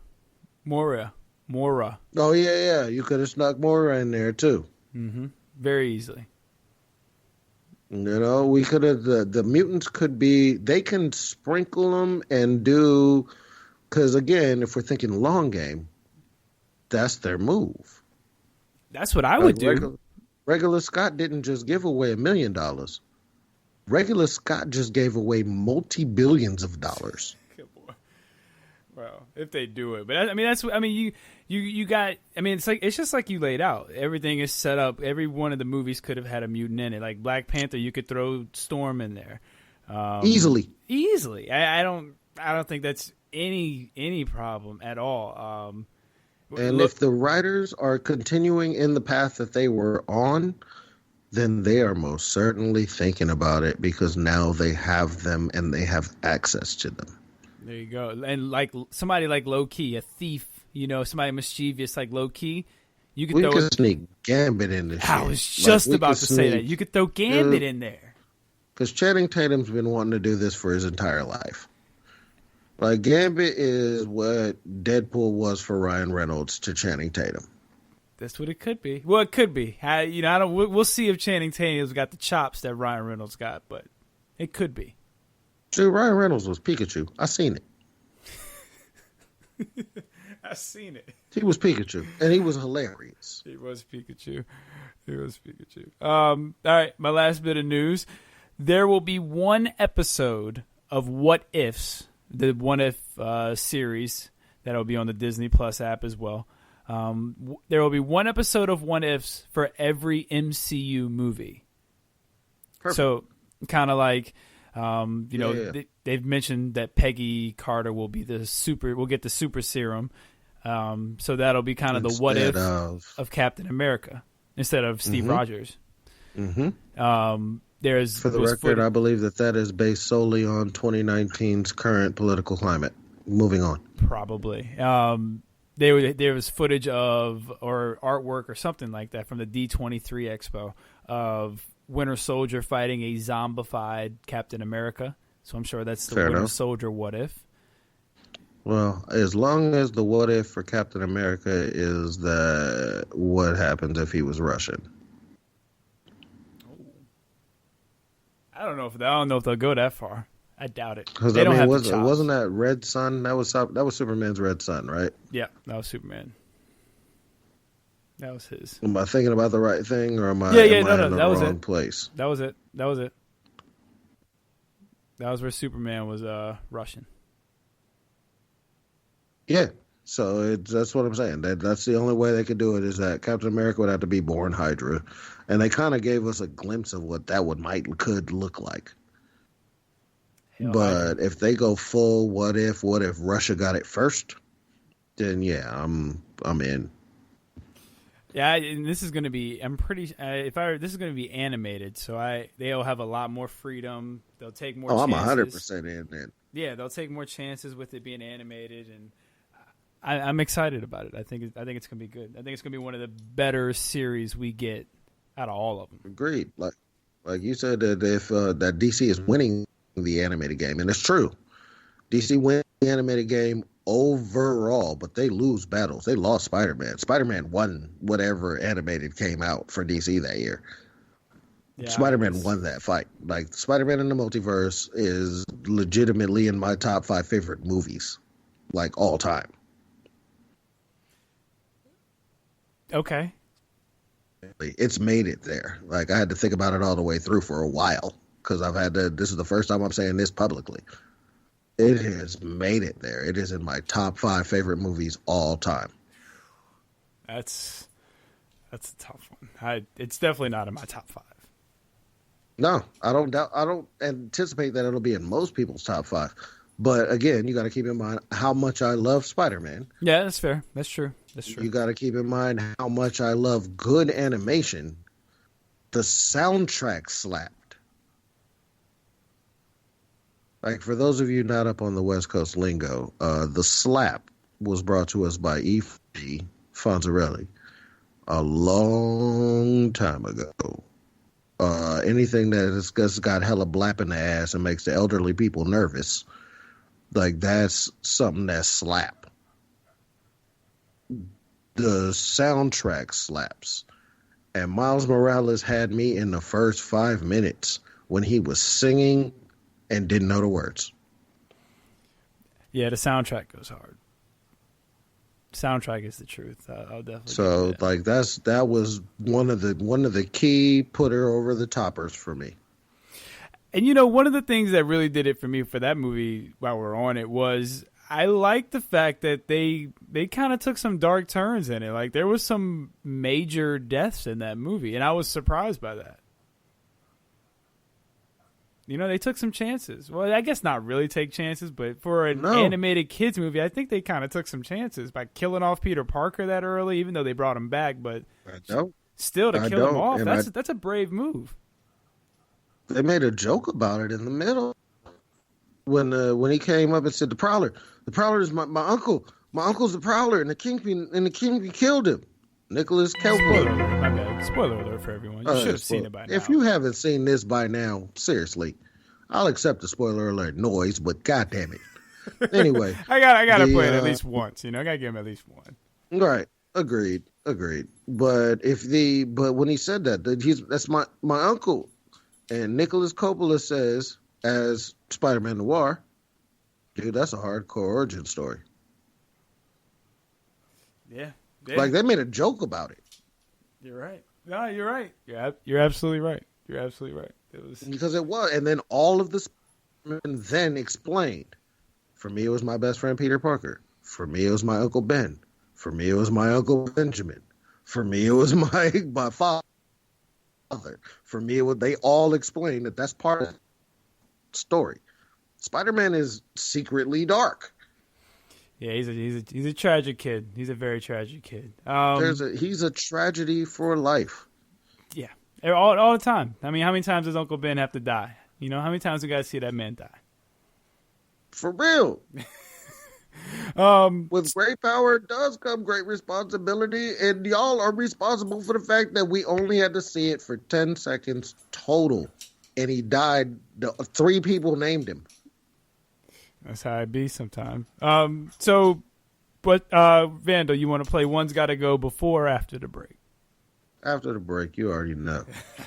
Oh yeah. You could have snuck Mora in there too. Mm-hmm. Very easily. You know, we could have the mutants could be. They can sprinkle them and do, because again, if we're thinking long game, that's their move. That's what I would do. Regular Scott didn't just give away $1 million. Regular Scott just gave away multi-billions of dollars. Good boy. Well, if they do it, but you got. I mean, it's just like you laid out. Everything is set up. Every one of the movies could have had a mutant in it. Like Black Panther, you could throw Storm in there Easily. I don't think that's any problem at all. And if the writers are continuing in the path that they were on, then they are most certainly thinking about it, because now they have them and they have access to them. There you go. And like somebody like Low Key, a thief, somebody mischievous like Low Key, you could could sneak Gambit in this. I was just about to say that. You could throw Gambit in there. Because Channing Tatum's been wanting to do this for his entire life. Like, Gambit is what Deadpool was for Ryan Reynolds to Channing Tatum. That's what it could be. Well, it could be. We'll see if Channing Tatum's got the chops that Ryan Reynolds got, but it could be. Dude, Ryan Reynolds was Pikachu. I seen it. I seen it. He was Pikachu, and he was hilarious. He was Pikachu. All right, my last bit of news. There will be one episode of What Ifs, the What If series that will be on the Disney Plus app as well. There will be one episode of What Ifs for every MCU movie. Perfect. So kind of like, they've mentioned that Peggy Carter will be will get the super serum. So that'll be kind of the what if of Captain America instead of Steve Rogers. Mm-hmm. There's for the record, I believe that is based solely on 2019's current political climate. Moving on. Probably. There was footage of or artwork or something like that from the D23 Expo of Winter Soldier fighting a zombified Captain America. So I'm sure that's the Winter Soldier what if. Well, as long as the what if for Captain America is that what happens if he was Russian. I don't know if they'll go that far. I doubt it. Because wasn't that Red Sun? That was Superman's Red Sun, right? Yeah, that was Superman. That was his. Am I thinking about the right thing, or am I? In the that was wrong it. Place? That was it. That was where Superman was Russian. Yeah. So that's what I'm saying. That's the only way they could do it, is that Captain America would have to be born Hydra, and they kind of gave us a glimpse of what that could look like. But if they go full what if Russia got it first, then yeah, I'm in. Yeah, and this is going to be. This is going to be animated, so they'll have a lot more freedom. They'll take more. I'm chances. 100% in then. Yeah, they'll take more chances with it being animated, and I'm excited about it. I think it's going to be good. I think it's going to be one of the better series we get out of all of them. Agreed. Like you said, that if that DC is winning the animated game, and it's true, DC wins the animated game overall, but they lose battles. They lost Spider-Man. Spider-Man won whatever animated came out for DC that year. Yeah, Spider-Man won that fight. Like, Spider-Man in the Multiverse is legitimately in my top 5 favorite movies, like, all time. Okay. It's made it there. Like, I had to think about it all the way through for a while, because this is the first time I'm saying this publicly. It has made it there. It is in my top 5 favorite movies all time. That's a tough one. It's definitely not in my top 5. No, I don't anticipate that it'll be in most people's top 5. But again, you got to keep in mind how much I love Spider-Man. Yeah, that's fair. That's true. You got to keep in mind how much I love good animation. The soundtrack slapped. Like, for those of you not up on the West Coast lingo, the slap was brought to us by E.G. Fonzarelli a long time ago. Anything that has just got hella blap in the ass and makes the elderly people nervous, like, that's something that slap. The soundtrack slaps. And Miles Morales had me in the first 5 minutes when he was singing and didn't know the words. Yeah, the soundtrack goes hard. Soundtrack is the truth. I'll definitely. So, like, that was one of the key putter over the toppers for me. And one of the things that really did it for me for that movie, while we're on it, was I like the fact that they kind of took some dark turns in it. Like, there was some major deaths in that movie, and I was surprised by that. They took some chances. Well, I guess not really take chances, but for an animated kids movie, I think they kind of took some chances by killing off Peter Parker that early, even though they brought him back. But still, to kill him off, that's a brave move. They made a joke about it in the middle when he came up and said, "The Prowler is my uncle. My uncle's the Prowler, and the Kingpin killed him." Nicholas Coppola. My bad. Spoiler alert for everyone. You should have seen it by now. If you haven't seen this by now, seriously, I'll accept the spoiler alert noise, but goddamn it. Anyway, I gotta play it at least once. I gotta give him at least one. Right. Agreed. But when he said that's my uncle, and Nicholas Coppola says, as Spider-Man Noir, dude, that's a hardcore origin story. Yeah. Like, they made a joke about it. You're right. No, you're right. You're absolutely right. You're absolutely right. Because it was. And then all of the Spider-Man then explained. For me, it was my best friend Peter Parker. For me, it was my Uncle Ben. For me, it was my Uncle Benjamin. For me, it was my father. For me, they all explained that that's part of the story. Spider-Man is secretly dark. Yeah, he's a tragic kid. He's a very tragic kid. He's a tragedy for life. Yeah, all the time. I mean, how many times does Uncle Ben have to die? How many times we got to see that man die? For real. With great power does come great responsibility, and y'all are responsible for the fact that we only had to see it for 10 seconds total, and he died. 3 people named him. That's how it be sometimes. Vandal, you want to play One's Gotta Go before or after the break? After the break, you already know.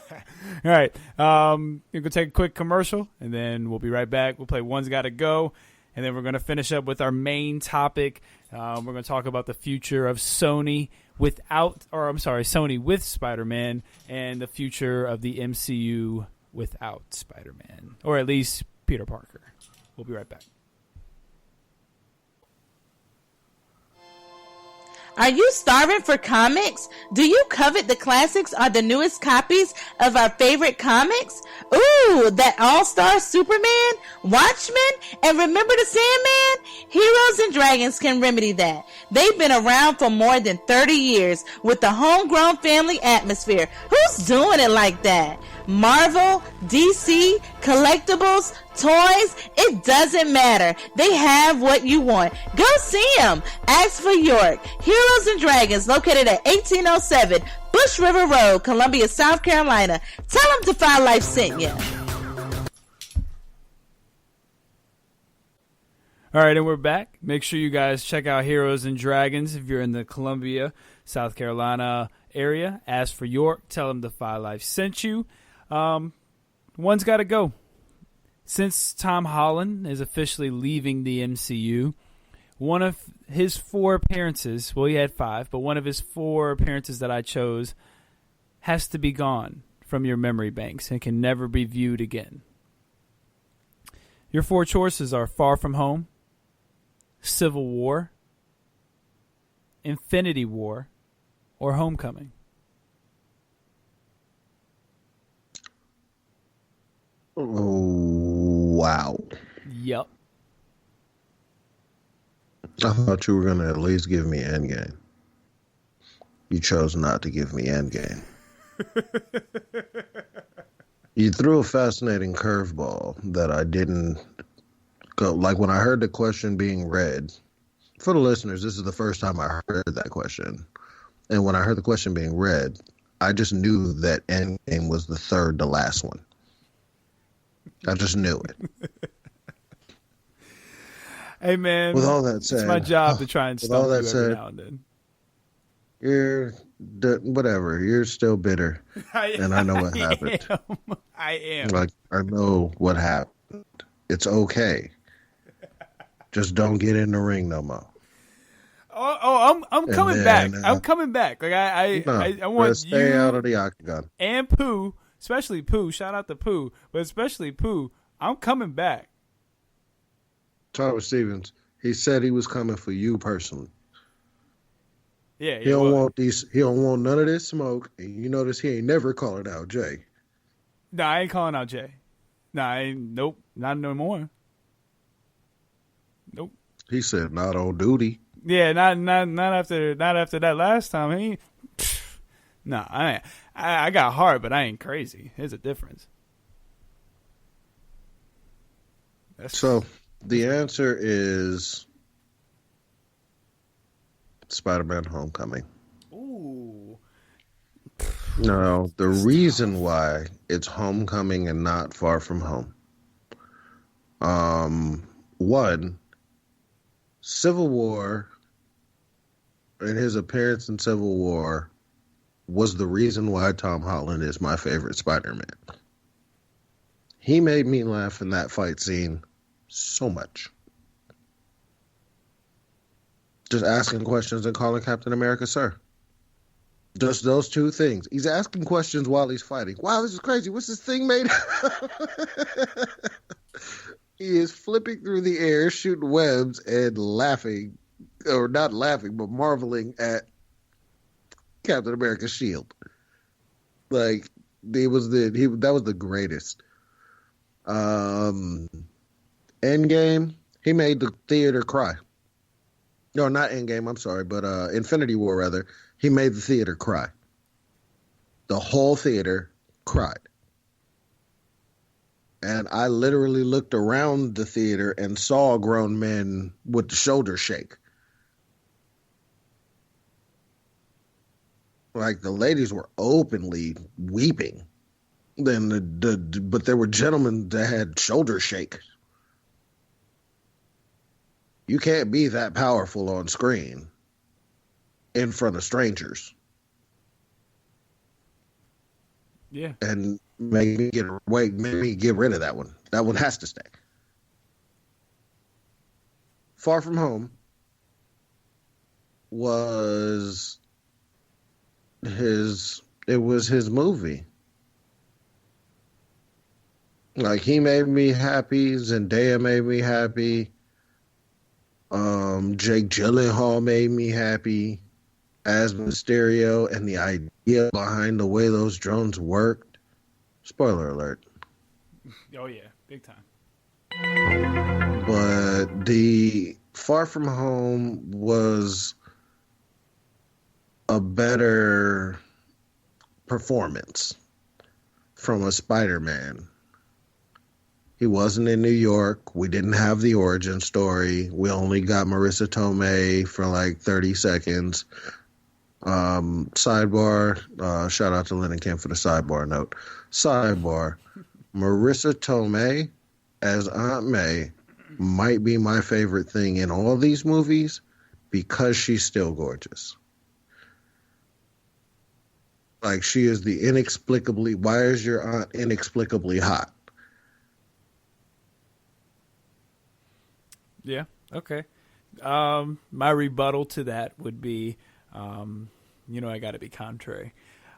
All right. We're going to take a quick commercial, and then we'll be right back. We'll play One's Gotta Go, and then we're going to finish up with our main topic. We're going to talk about the future of Sony with Spider-Man, and the future of the MCU without Spider-Man, or at least Peter Parker. We'll be right back. Are you starving for comics? Do you covet the classics or the newest copies of our favorite comics? Ooh, that All-Star Superman, Watchmen, and Remember the Sandman? Heroes and Dragons can remedy that. They've been around for more than 30 years with the homegrown family atmosphere. Who's doing it like that? Marvel, DC, collectibles, toys, it doesn't matter. They have what you want. Go see them. Ask for York. Heroes and Dragons, located at 1807 Bush River Road, Columbia, South Carolina. Tell them Defy Life sent you. All right, and we're back. Make sure you guys check out Heroes and Dragons if you're in the Columbia, South Carolina area. Ask for York. Tell them the Five Life sent you. One's got to go. Since Tom Holland is officially leaving the MCU, one of his 4 appearances, well, he had 5, but one of his 4 appearances that I chose has to be gone from your memory banks and can never be viewed again. Your 4 choices are Far From Home, Civil War, Infinity War, or Homecoming. Oh, wow. Yep. I thought you were going to at least give me Endgame. You chose not to give me Endgame. You threw a fascinating curveball that I didn't go. Like when I heard the question being read, for the listeners, this is the first time I heard that question. And when I heard the question being read, I just knew that Endgame was the third to last one. I just knew it. Hey, man. With all that said, it's my job to try and stump you every now and then. You're whatever. You're still bitter, and I know what happened. I am. Like I know what happened. It's okay. Just don't get in the ring no more. I'm coming back. I'm coming back. Like I want stay you out of the octagon. And Pooh, especially Pooh. Shout out to Pooh, but especially Pooh. I'm coming back. Tyler Stevens. He said he was coming for you personally. Yeah, he don't want these. He don't want none of this smoke. And you notice he ain't never calling out Jay. No, I ain't calling out Jay. No, I ain't. Nope, not no more. Nope. He said not on duty. Yeah, not after that last time. He, no, I got heart, but I ain't crazy. There's a difference. So the answer is Spider-Man: Homecoming. Ooh. No, the reason why it's Homecoming and not Far From Home. One, Civil War and his appearance in Civil War was the reason why Tom Holland is my favorite Spider-Man. He made me laugh in that fight scene so much. Just asking questions and calling Captain America sir. Just those 2 things. He's asking questions while he's fighting. Wow, this is crazy. What's this thing made of? He is flipping through the air, shooting webs, and laughing, or not laughing, but marveling at Captain America's shield. Like, that was the greatest. Endgame, he made the theater cry. No, not Endgame, I'm sorry, but Infinity War, rather. He made the theater cry. The whole theater cried. And I literally looked around the theater and saw grown men with the shoulder shake. Like the ladies were openly weeping. But there were gentlemen that had shoulder shake. You can't be that powerful on screen in front of strangers. Yeah. And make me get rid of that one. That one has to stay. Far From Home was his movie. Like he made me happy, Zendaya made me happy. Jake Gyllenhaal made me happy as Mysterio, and the idea behind the way those drones worked. Spoiler alert. Oh yeah, big time. But the Far From Home was a better performance from a Spider-Man. He wasn't in New York. We didn't have the origin story. We only got Marissa Tomei for like 30 seconds. Sidebar, shout out to Lennon Kim for the sidebar note. Sidebar, Marissa Tomei as Aunt May might be my favorite thing in all these movies because she's still gorgeous. Like, she is the inexplicably, why is your aunt inexplicably hot? Yeah, okay. My rebuttal to that would be, I got to be contrary.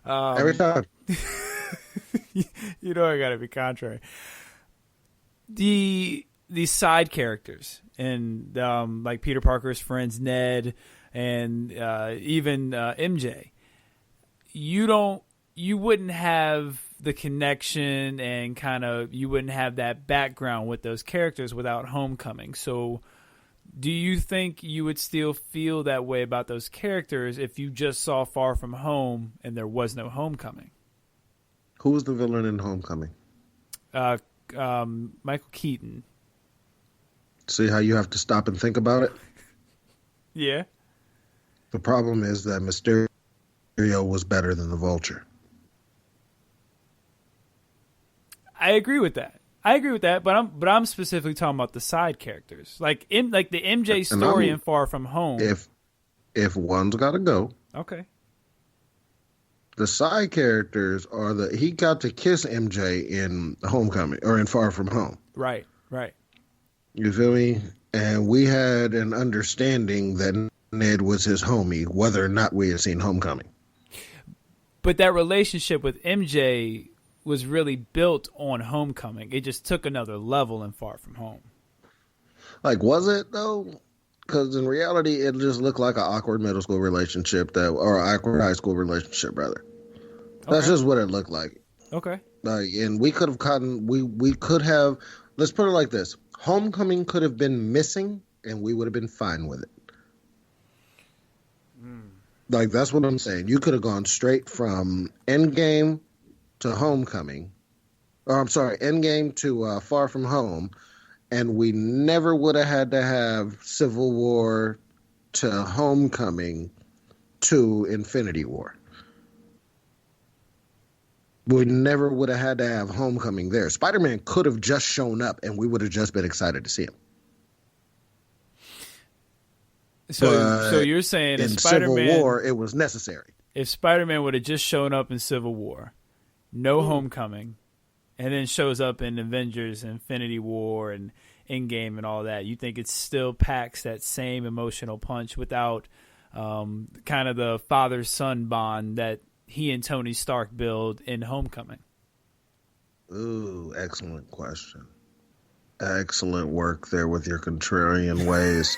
Every time. I got to be contrary. The side characters and like Peter Parker's friends Ned and even MJ, you wouldn't have the connection and kind of you wouldn't have that background with those characters without Homecoming. So do you think you would still feel that way about those characters if you just saw Far From Home and there was no Homecoming? Who was the villain in Homecoming? Michael Keaton. See how you have to stop and think about it? Yeah. The problem is that Mysterio was better than the Vulture. I agree with that, but I'm specifically talking about the side characters, like the MJ story in Far From Home. If one's got to go, okay. The side characters are he got to kiss MJ in Homecoming or in Far From Home. Right. You feel me? And we had an understanding that Ned was his homie, whether or not we had seen Homecoming. But that relationship with MJ was really built on Homecoming. It just took another level in Far From Home. Like, was it though? Because in reality, it just looked like an awkward middle school relationship or an awkward high school relationship, rather. Okay. That's just what it looked like. Okay. Like, and we could have we could have. Let's put it like this: Homecoming could have been missing, and we would have been fine with it. Like, that's what I'm saying. You could have gone straight from Endgame to Homecoming, or I'm sorry, Endgame to Far From Home, and we never would have had to have Civil War to Homecoming to Infinity War. We never would have had to have Homecoming there. Spider-Man could have just shown up, and we would have just been excited to see him. So you're saying in Spider-Man, Civil War, it was necessary. If Spider-Man would have just shown up in Civil War, no Homecoming, and then shows up in Avengers, Infinity War, and Endgame and all that, you think it still packs that same emotional punch without kind of the father-son bond that he and Tony Stark build in Homecoming? Ooh, excellent question. Excellent work there with your contrarian ways.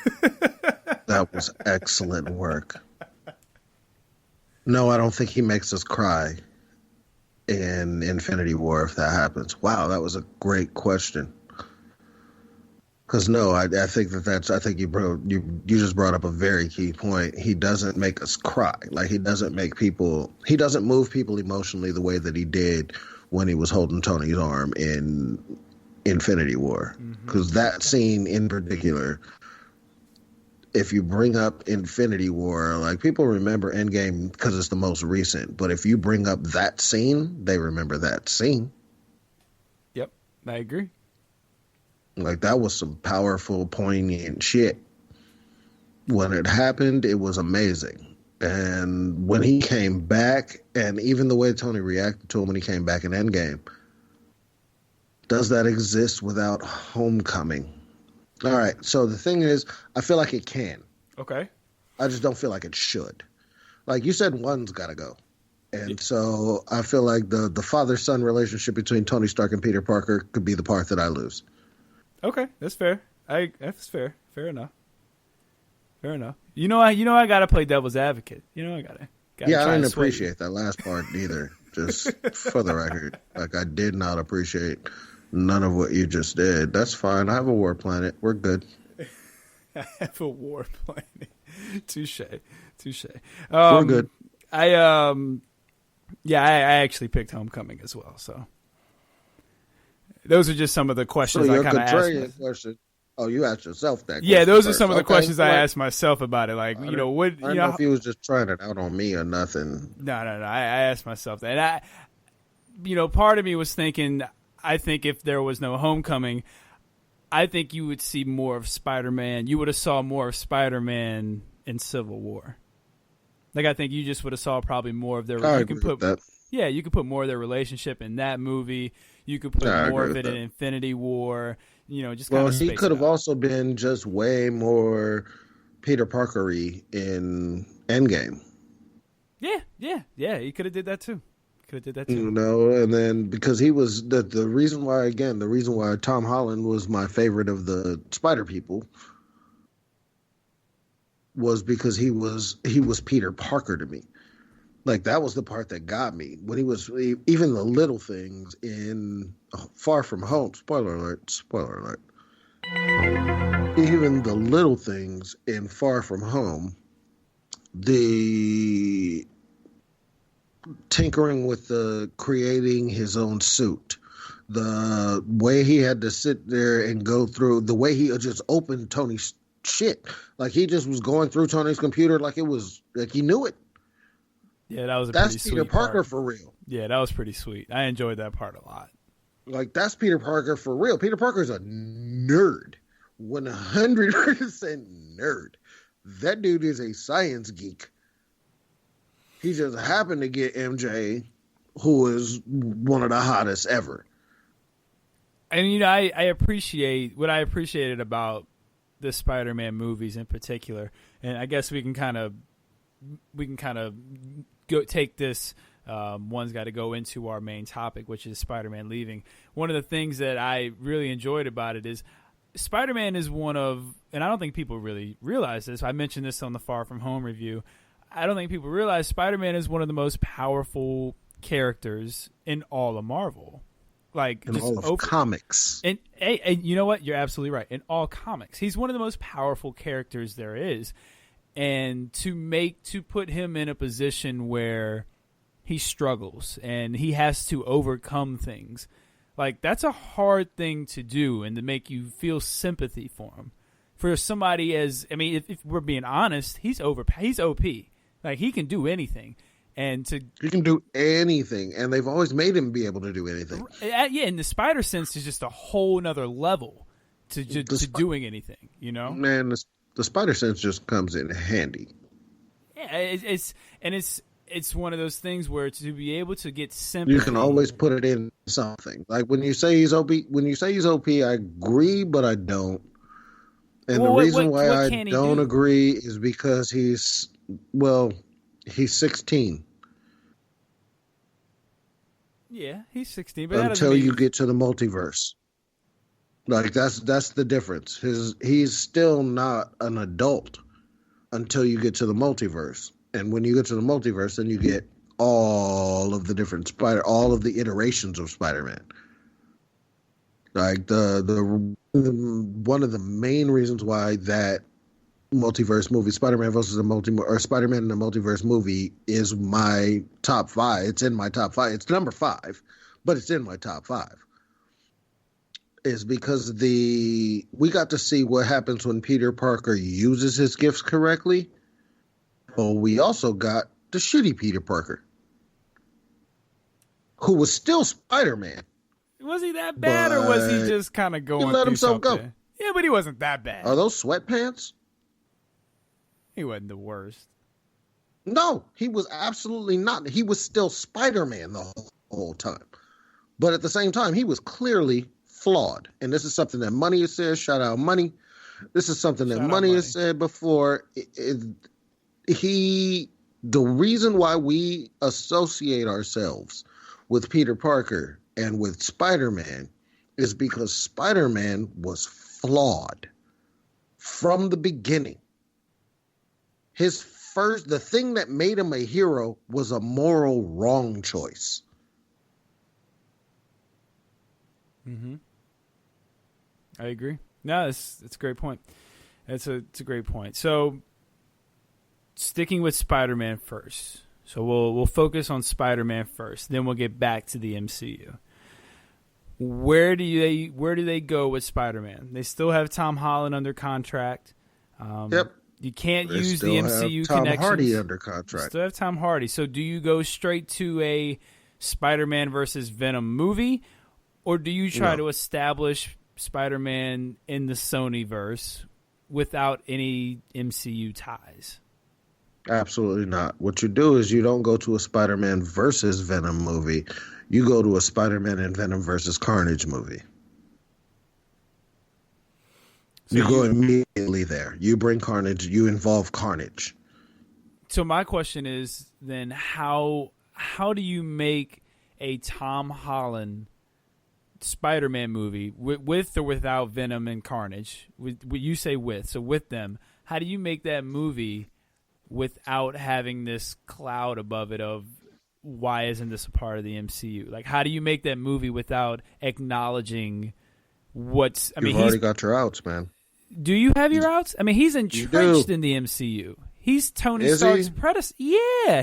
That was excellent work. No, I don't think he makes us cry in Infinity War if that happens. Wow, that was a great question. Because no, I think I think you just brought up a very key point. He doesn't make us cry. Like, he doesn't move people emotionally the way that he did when he was holding Tony's arm in Infinity War. Because that scene in particular, if you bring up Infinity War, like, people remember Endgame because it's the most recent. But if you bring up that scene, they remember that scene. Yep, I agree. Like, that was some powerful, poignant shit. When it happened, it was amazing. And when he came back, and even the way Tony reacted to him when he came back in Endgame, does that exist without Homecoming? All right, so the thing is, I feel like it can. Okay. I just don't feel like it should. Like you said, one's got to go. And so I feel like the father-son relationship between Tony Stark and Peter Parker could be the part that I lose. Okay, that's fair. That's fair. Fair enough. I gotta play devil's advocate. I gotta yeah, I didn't appreciate that last part either. Just for the record, like, I did not appreciate none of what you just did. That's fine. I have a war planet. We're good. I have a war planet. Touche. We're good. I actually picked Homecoming as well. So those are just some of the questions I kind of asked. Question. Oh, you asked yourself that. Yeah, those first. are some of the questions I asked myself about it. Like, I don't know if he was just trying it out on me or nothing. No. I asked myself that. And part of me was thinking, I think if there was no Homecoming, I think you would see more of Spider-Man. You would have saw more of Spider-Man in Civil War. Like, I think you just would have saw probably more of their. You can put that. Yeah, you could put more of their relationship in that movie. You could put more of it in Infinity War. Just kind of. Well, he could have also been just way more Peter Parker-y in Endgame. Yeah. He could have did that too. And then because he was the reason why Tom Holland was my favorite of the Spider people was because he was Peter Parker to me. Like, that was the part that got me when he was even the little things in Far From Home. Spoiler alert. Even the little things in Far From Home, the tinkering with the creating his own suit, the way he had to sit there and go through, the way he just opened Tony's shit, like he just was going through Tony's computer like it was like he knew it. Yeah, that was that's Peter Parker part. For real. Yeah, that was pretty sweet. I enjoyed that part a lot. Like, that's Peter Parker for real. Peter Parker's a nerd, 100% nerd. That dude is a science geek. He just happened to get MJ, who is one of the hottest ever. And I appreciate what I appreciated about the Spider-Man movies in particular, and I guess we can kind of go take this. One's got to go into our main topic, which is Spider-Man leaving. One of the things that I really enjoyed about it is Spider-Man is one of, and I don't think people really realize this. I mentioned this on the Far From Home review. I don't think people realize Spider-Man is one of the most powerful characters in all of Marvel. Like, in all of comics. And you know what? You're absolutely right. In all comics. He's one of the most powerful characters there is. And to put him in a position where he struggles and he has to overcome things, like, that's a hard thing to do, and to make you feel sympathy for him. For somebody if we're being honest, he's OP. Like, he can do anything. He can do anything, and they've always made him be able to do anything. Yeah, and the spider sense is just a whole nother level to doing anything, Man, the spider sense just comes in handy. Yeah, it's one of those things where to be able to get sympathy, you can always put it in something. Like, when you say he's OP, I agree, but I don't. And the reason why I don't agree is because he's 16. Yeah, he's 16, but until you get to the multiverse. Like, that's the difference. He's still not an adult until you get to the multiverse. And when you get to the multiverse, then you get all of the different all of the iterations of Spider-Man. Like, the one of the main reasons why that multiverse movie, Spider-Man in the Multiverse movie, is my top 5. It's in my top 5. It's number 5, but it's in my top 5. Is because we got to see what happens when Peter Parker uses his gifts correctly. But we also got the shitty Peter Parker, who was still Spider-Man. Was he that bad, or was he just kind of going? He let himself go. Yeah, but he wasn't that bad. Are those sweatpants? He wasn't the worst. No, he was absolutely not. He was still Spider-Man the whole time. But at the same time, he was clearly flawed. And this is something that Money has said. Shout out Money. This is something that Money has said before. The reason why we associate ourselves with Peter Parker and with Spider-Man is because Spider-Man was flawed from the beginning. The thing that made him a hero was a moral wrong choice. Mm-hmm. I agree. No, it's a great point. It's a great point. So, sticking with Spider-Man first. So we'll focus on Spider-Man first. Then we'll get back to the MCU. Where do they go with Spider-Man? They still have Tom Holland under contract. Yep. You can't use the MCU Tom connections. Hardy under contract. Still have Tom Hardy. So do you go straight to a Spider-Man versus Venom movie, or do you try to establish Spider-Man in the Sony verse without any MCU ties. Absolutely not. What you do is you don't go to a Spider-Man versus Venom movie. You go to a Spider-Man and Venom versus Carnage movie. So you go immediately there. You bring Carnage. You involve Carnage. So my question is then how do you make a Tom Holland Spider-Man movie with or without Venom and Carnage? You say with, so with them. How do you make that movie without having this cloud above it of why isn't this a part of the MCU? Like, how do you make that movie without acknowledging what's... You've already got your outs, man. Do you have your outs? I mean, he's entrenched in the MCU. He's Tony Stark's predecessor. Yeah,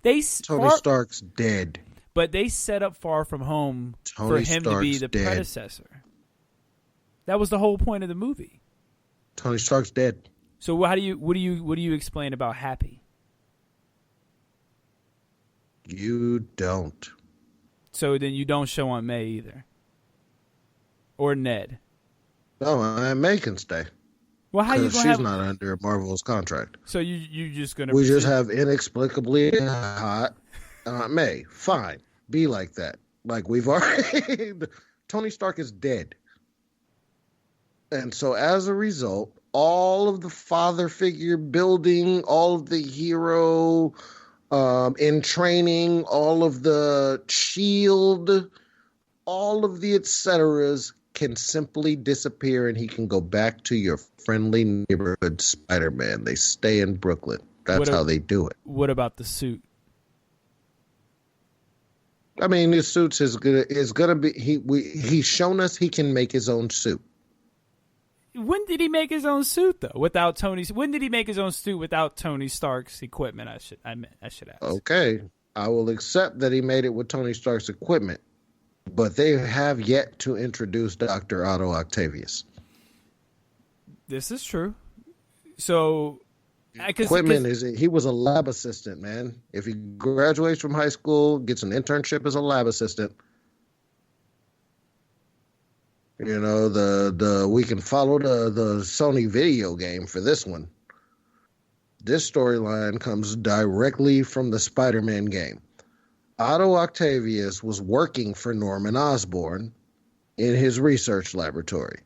Tony Stark's dead. But they set up Far From Home for him to be the predecessor. That was the whole point of the movie. Tony Stark's dead. So what do you explain about Happy? You don't. So then you don't show Aunt May either, or Ned. No, Aunt May can stay. Well, how you gonna she's not under Marvel's contract. So you just gonna just have inexplicably hot Aunt May. Fine, be like that. Like we've already. Tony Stark is dead, and so as a result, all of the father figure building, all of the hero in training, all of the shield, all of the etceteras can simply disappear and he can go back to your friendly neighborhood Spider-Man. They stay in Brooklyn. That's how they do it. What about the suit? I mean, his suits is gonna be he's shown us he can make his own suit. When did he make his own suit though? Without Tony's? When did he make his own suit without Tony Stark's equipment? I should ask. Okay, I will accept that he made it with Tony Stark's equipment, but they have yet to introduce Dr. Otto Octavius. This is true. So, equipment he was a lab assistant, man. If he graduates from high school, gets an internship as a lab assistant. You know, we can follow the Sony video game for this one. This storyline comes directly from the Spider-Man game. Otto Octavius was working for Norman Osborn in his research laboratory.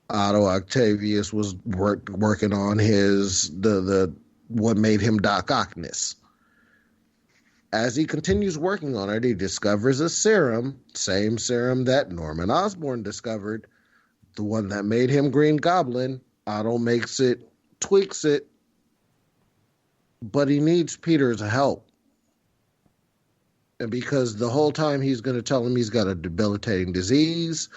Otto Octavius was working on the what made him Doc Ockness. As he continues working on it, he discovers a serum, same serum that Norman Osborn discovered, the one that made him Green Goblin. Otto makes it, tweaks it, but he needs Peter's help. And because the whole time he's going to tell him he's got a debilitating disease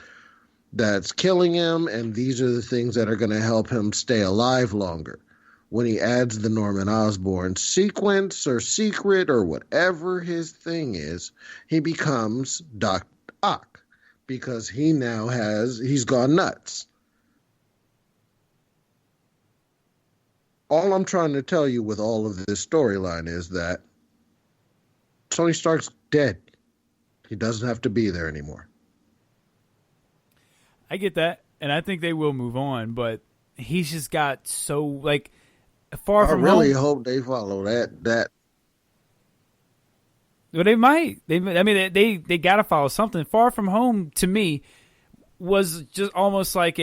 that's killing him, and these are the things that are going to help him stay alive longer. When he adds the Norman Osborn sequence or secret or whatever his thing is, he becomes Doc Ock because he's gone nuts. All I'm trying to tell you with all of this storyline is that Tony Stark's dead. He doesn't have to be there anymore. I get that, and I think they will move on, but he's just got so, like, Far From Home. I really hope they follow that. Well, they might. They got to follow something. Far From Home, to me, was just almost like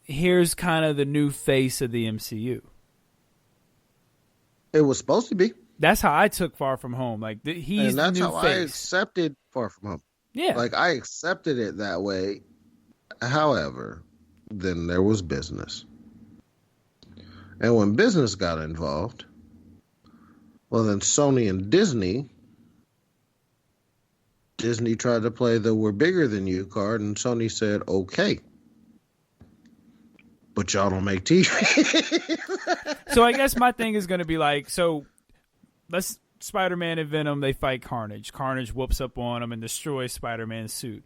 here's kind of the new face of the MCU. It was supposed to be. That's how I took Far From Home. Like, he's the new face. And that's how I accepted Far From Home. Yeah. Like, I accepted it that way. However, then there was business. And when business got involved, well, then Sony and Disney tried to play the we're bigger than you card, and Sony said, okay. But y'all don't make TV. So I guess my thing is going to be like, so let's Spider-Man and Venom, they fight Carnage. Carnage whoops up on them and destroys Spider-Man's suit.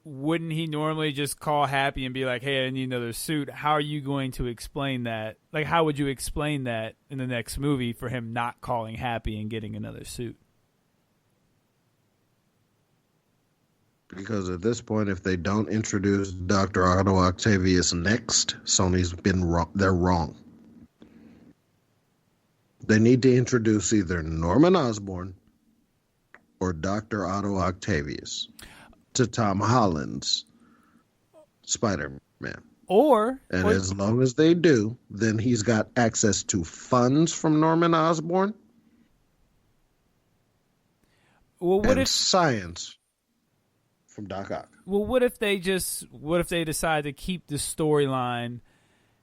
Wouldn't he normally just call Happy and be like, hey, I need another suit? How are you going to explain that? Like, how would you explain that in the next movie for him not calling Happy and getting another suit? Because at this point, if they don't introduce Dr. Otto Octavius next, Sony's been wrong. They're wrong. They need to introduce either Norman Osborn or Dr. Otto Octavius to Tom Holland's Spider-Man. And as long as they do, then he's got access to funds from Norman Osborn. Well, what if science from Doc Ock? Well, what if they decide to keep the storyline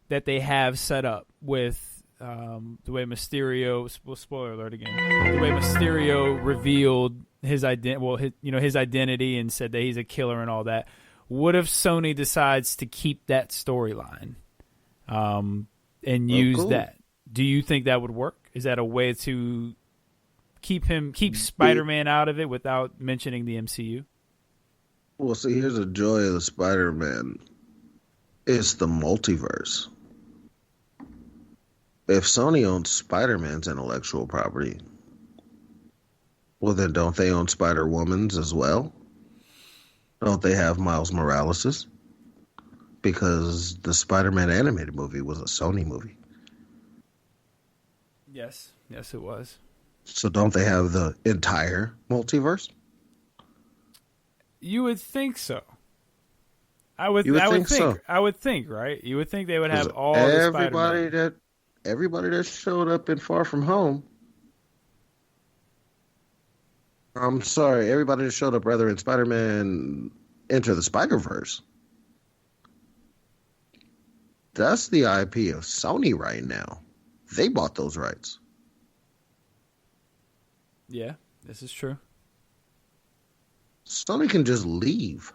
that they have set up with the way Mysterio? Well, spoiler alert again. The way Mysterio revealed his identity and said that he's a killer and all that. What if Sony decides to keep that storyline and use that? Do you think that would work? Is that a way to keep Spider-Man out of it without mentioning the MCU? Well, see, here's the joy of the Spider-Man. It's the multiverse. If Sony owns Spider-Man's intellectual property, well, then don't they own Spider-Woman's as well? Don't they have Miles Morales's? Because the Spider-Man animated movie was a Sony movie. Yes, it was. So don't they have the entire multiverse? You would think so. I would think, right? You would think they would have all the Spider-Man. Everybody that showed up in Far From Home. I'm sorry, everybody that showed up rather in Spider-Man Enter the Spider-Verse. That's the IP of Sony right now. They bought those rights. Yeah, this is true. Sony can just leave.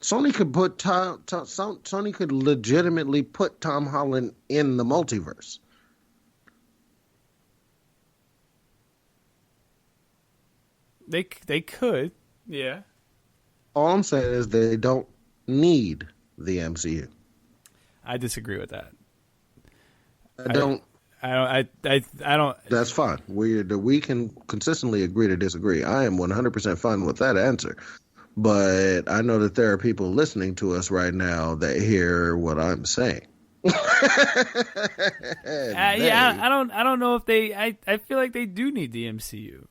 Sony could legitimately put Tom Holland in the multiverse. They could, yeah. All I'm saying is they don't need the MCU. I disagree with that. I don't. That's fine. We can consistently agree to disagree. I am 100% fine with that answer. But I know that there are people listening to us right now that hear what I'm saying. Yeah, I don't know if they. I feel like they do need the MCU.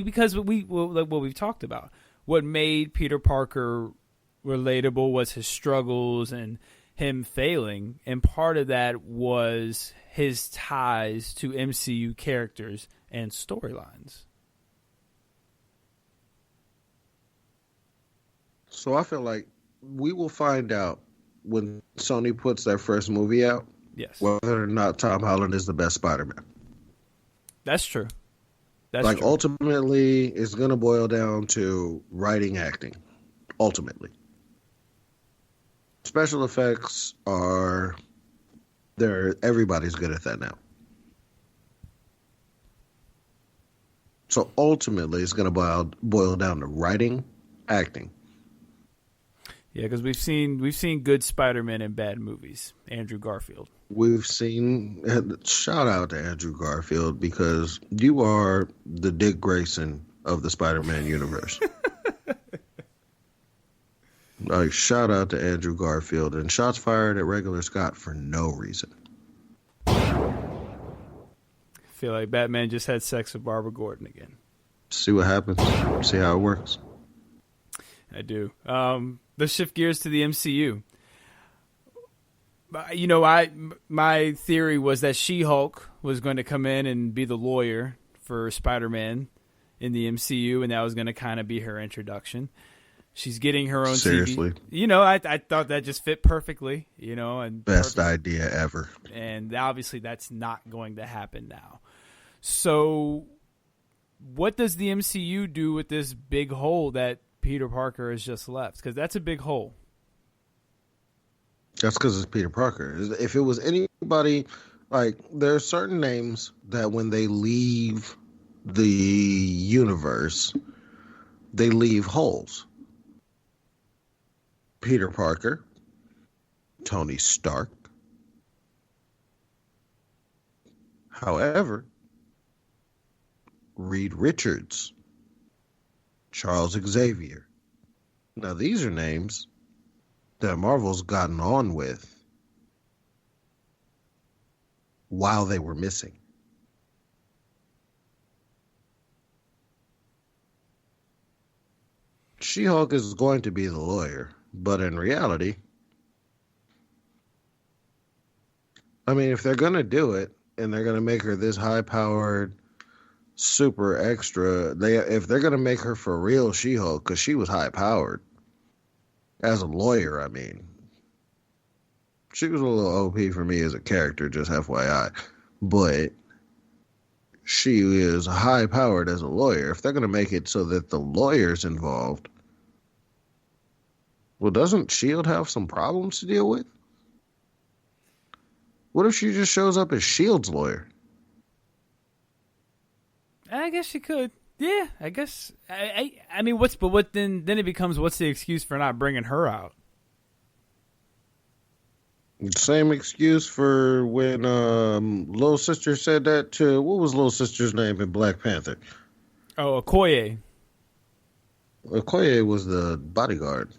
Because what we've talked about. What made Peter Parker relatable was his struggles and him failing, and part of that was his ties to MCU characters and storylines. So I feel like we will find out when Sony puts their first movie out, yes, whether or not Tom Holland is the best Spider-Man. That's true. Ultimately, it's going to boil down to writing, acting. Ultimately. Special effects everybody's good at that now. So ultimately, it's going to boil down to writing, acting. Yeah, because we've seen good Spider-Man in bad movies. Andrew Garfield. We've seen, shout out to Andrew Garfield, because you are the Dick Grayson of the Spider-Man universe. Shout out to Andrew Garfield, and shots fired at Regular Scott for no reason. I feel like Batman just had sex with Barbara Gordon again. See what happens. See how it works. I do. Let's shift gears to the MCU. You know, my theory was that She-Hulk was going to come in and be the lawyer for Spider-Man in the MCU, and that was going to kind of be her introduction. She's getting her own Seriously. TV. You know, I thought that just fit perfectly, you know. And best idea ever. And obviously that's not going to happen now. So what does the MCU do with this big hole that Peter Parker has just left? Because that's a big hole. That's because it's Peter Parker. If it was anybody, there are certain names that when they leave the universe, they leave holes. Peter Parker, Tony Stark. However, Reed Richards, Charles Xavier. Now, these are names that Marvel's gotten on with while they were missing. She-Hulk is going to be the lawyer, but in reality, I mean, if they're going to do it and they're going to make her this high-powered, super extra, if they're going to make her for real She-Hulk, because she was high-powered, as a lawyer, I mean. She was a little OP for me as a character, just FYI. But she is high-powered as a lawyer. If they're going to make it so that the lawyer's involved, well, doesn't S.H.I.E.L.D. have some problems to deal with? What if she just shows up as S.H.I.E.L.D.'s lawyer? I guess she could. Yeah, I guess. I mean, then it becomes, what's the excuse for not bringing her out? Same excuse for when Little Sister said that to, what was Little Sister's name in Black Panther? Oh, Okoye. Okoye was the bodyguard.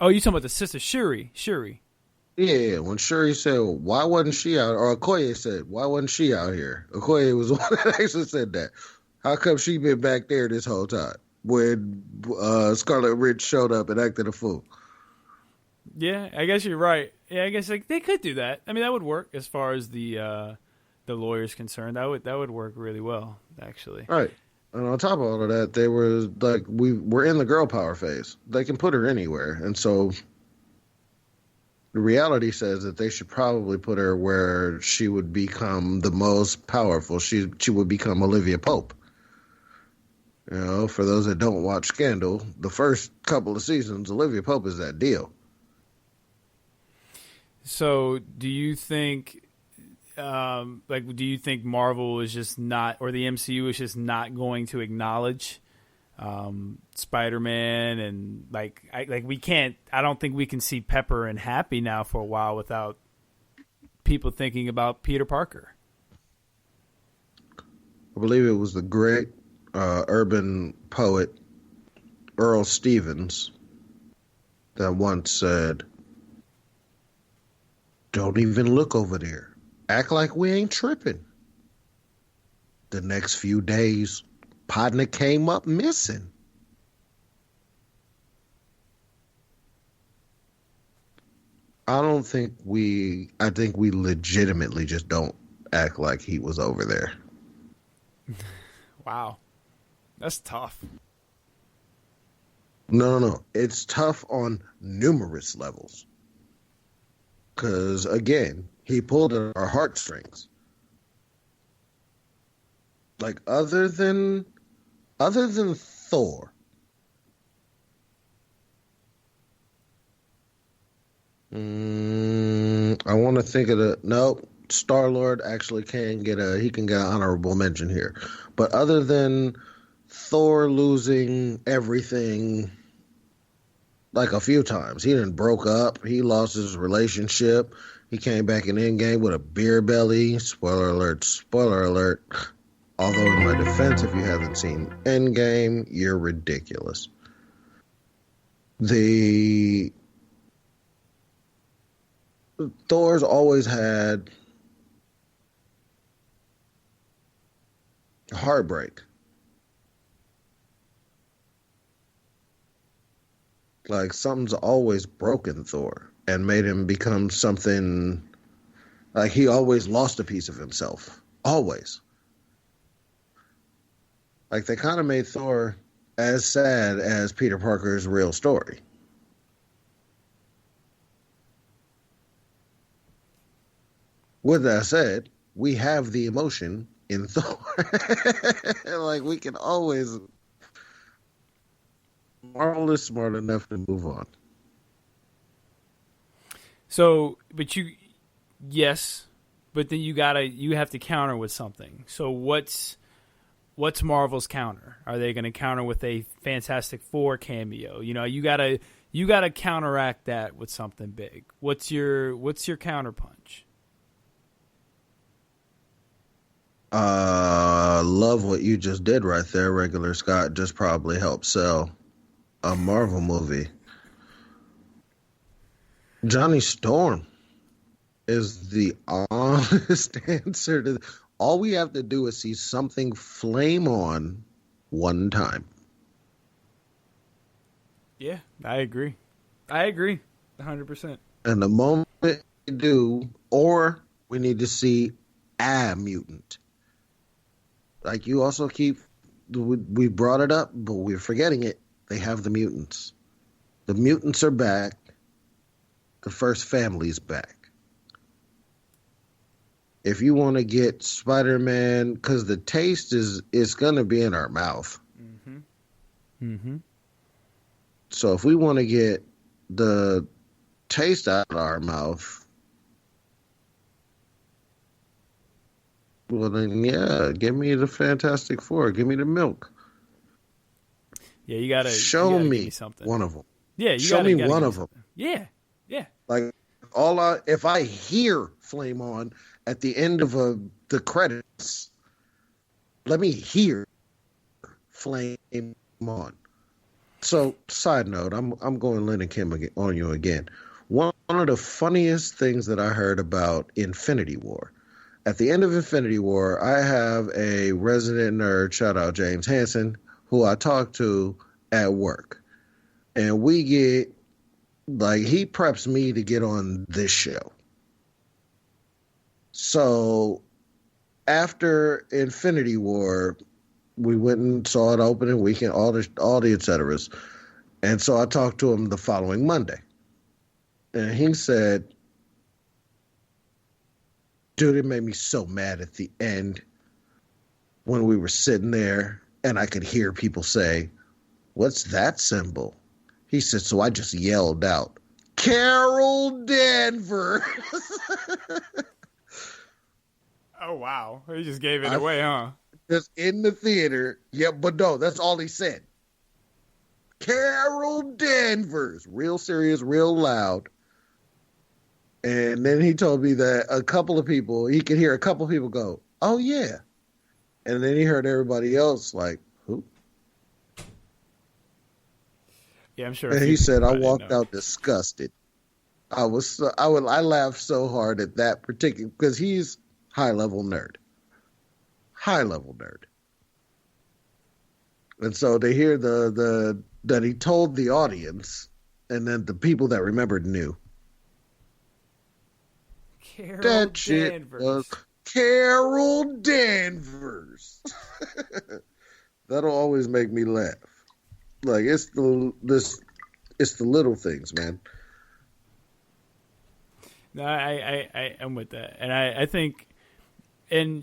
Oh, you talking about the sister, Shuri. Yeah, when Shuri said, why wasn't she out, or Okoye said, why wasn't she out here? Okoye was the one that actually said that. How come she been back there this whole time when Scarlet Witch showed up and acted a fool? Yeah, I guess you're right. Yeah, I guess like they could do that. I mean, that would work as far as the lawyer's concerned. That would work really well, actually. Right. And on top of all of that, they were like, we're in the girl power phase. They can put her anywhere. And so the reality says that they should probably put her where she would become the most powerful. She would become Olivia Pope. You know, for those that don't watch Scandal, the first couple of seasons, Olivia Pope is that deal. So, do you think, do you think Marvel is just not, or the MCU is just not going to acknowledge Spider-Man, and we can't? I don't think we can see Pepper and Happy now for a while without people thinking about Peter Parker. I believe it was the great urban poet Earl Stevens that once said, "Don't even look over there. Act like we ain't tripping." The next few days, Podnick came up missing. I think we legitimately just don't act like he was over there. Wow. That's tough. No. It's tough on numerous levels. Because, again, he pulled at our heartstrings. Like, other than Thor, I want to think of Star-Lord actually can get an honorable mention here. But other than Thor losing everything like a few times, he done broke up, he lost his relationship, he came back in Endgame with a beer belly. Spoiler alert. Although in my defense, if you haven't seen Endgame, you're ridiculous. Thor's always had heartbreak. Like, something's always broken Thor and made him become something. Like, he always lost a piece of himself. Always. Like, they kind of made Thor as sad as Peter Parker's real story. With that said, we have the emotion in Thor. Like, we can always. Marvel is smart enough to move on. So, but then you have to counter with something. So what's Marvel's counter? Are they going to counter with a Fantastic Four cameo? You know, you gotta counteract that with something big. What's your counterpunch? Love what you just did right there. Regular Scott just probably helped sell a Marvel movie. Johnny Storm is the honest answer to. All we have to do is see something flame on one time. Yeah, I agree. 100%. And the moment we do, or we need to see a mutant. Like you also we brought it up, but we're forgetting it. They have the mutants. The mutants are back. The first family's back. If you want to get Spider-Man, because the taste is going to be in our mouth. So if we want to get the taste out of our mouth, well then, yeah, give me the Fantastic Four. Give me the milk. Yeah, you gotta show me give me something. One of them. Yeah, show me one of them. Yeah. Like if I hear Flame On at the end of the credits, let me hear Flame On. So, side note, I'm going Lynn and Kim on you again. One of the funniest things that I heard about Infinity War. At the end of Infinity War, I have a resident nerd, shout out James Hansen, who I talk to at work. And we get, he preps me to get on this show. So, after Infinity War, we went and saw it opening weekend, all the et ceteras. And so I talked to him the following Monday. And he said, dude, it made me so mad at the end when we were sitting there and I could hear people say, what's that symbol? He said, so I just yelled out, Carol Danvers. Oh, wow. He just gave it away, huh? Just in the theater. Yeah, but no, that's all he said. Carol Danvers. Real serious, real loud. And then he told me that he could hear a couple of people go, oh, yeah. And then he heard everybody else like, who? Yeah, I'm sure. And he said, I walked out disgusted. I laughed so hard at that particular, because he's high-level nerd. And so they hear that he told the audience, and then the people that remembered knew. Carol Danvers. Carol Danvers. That'll always make me laugh. Like it's the little things, man. No, I am with that, and I think, and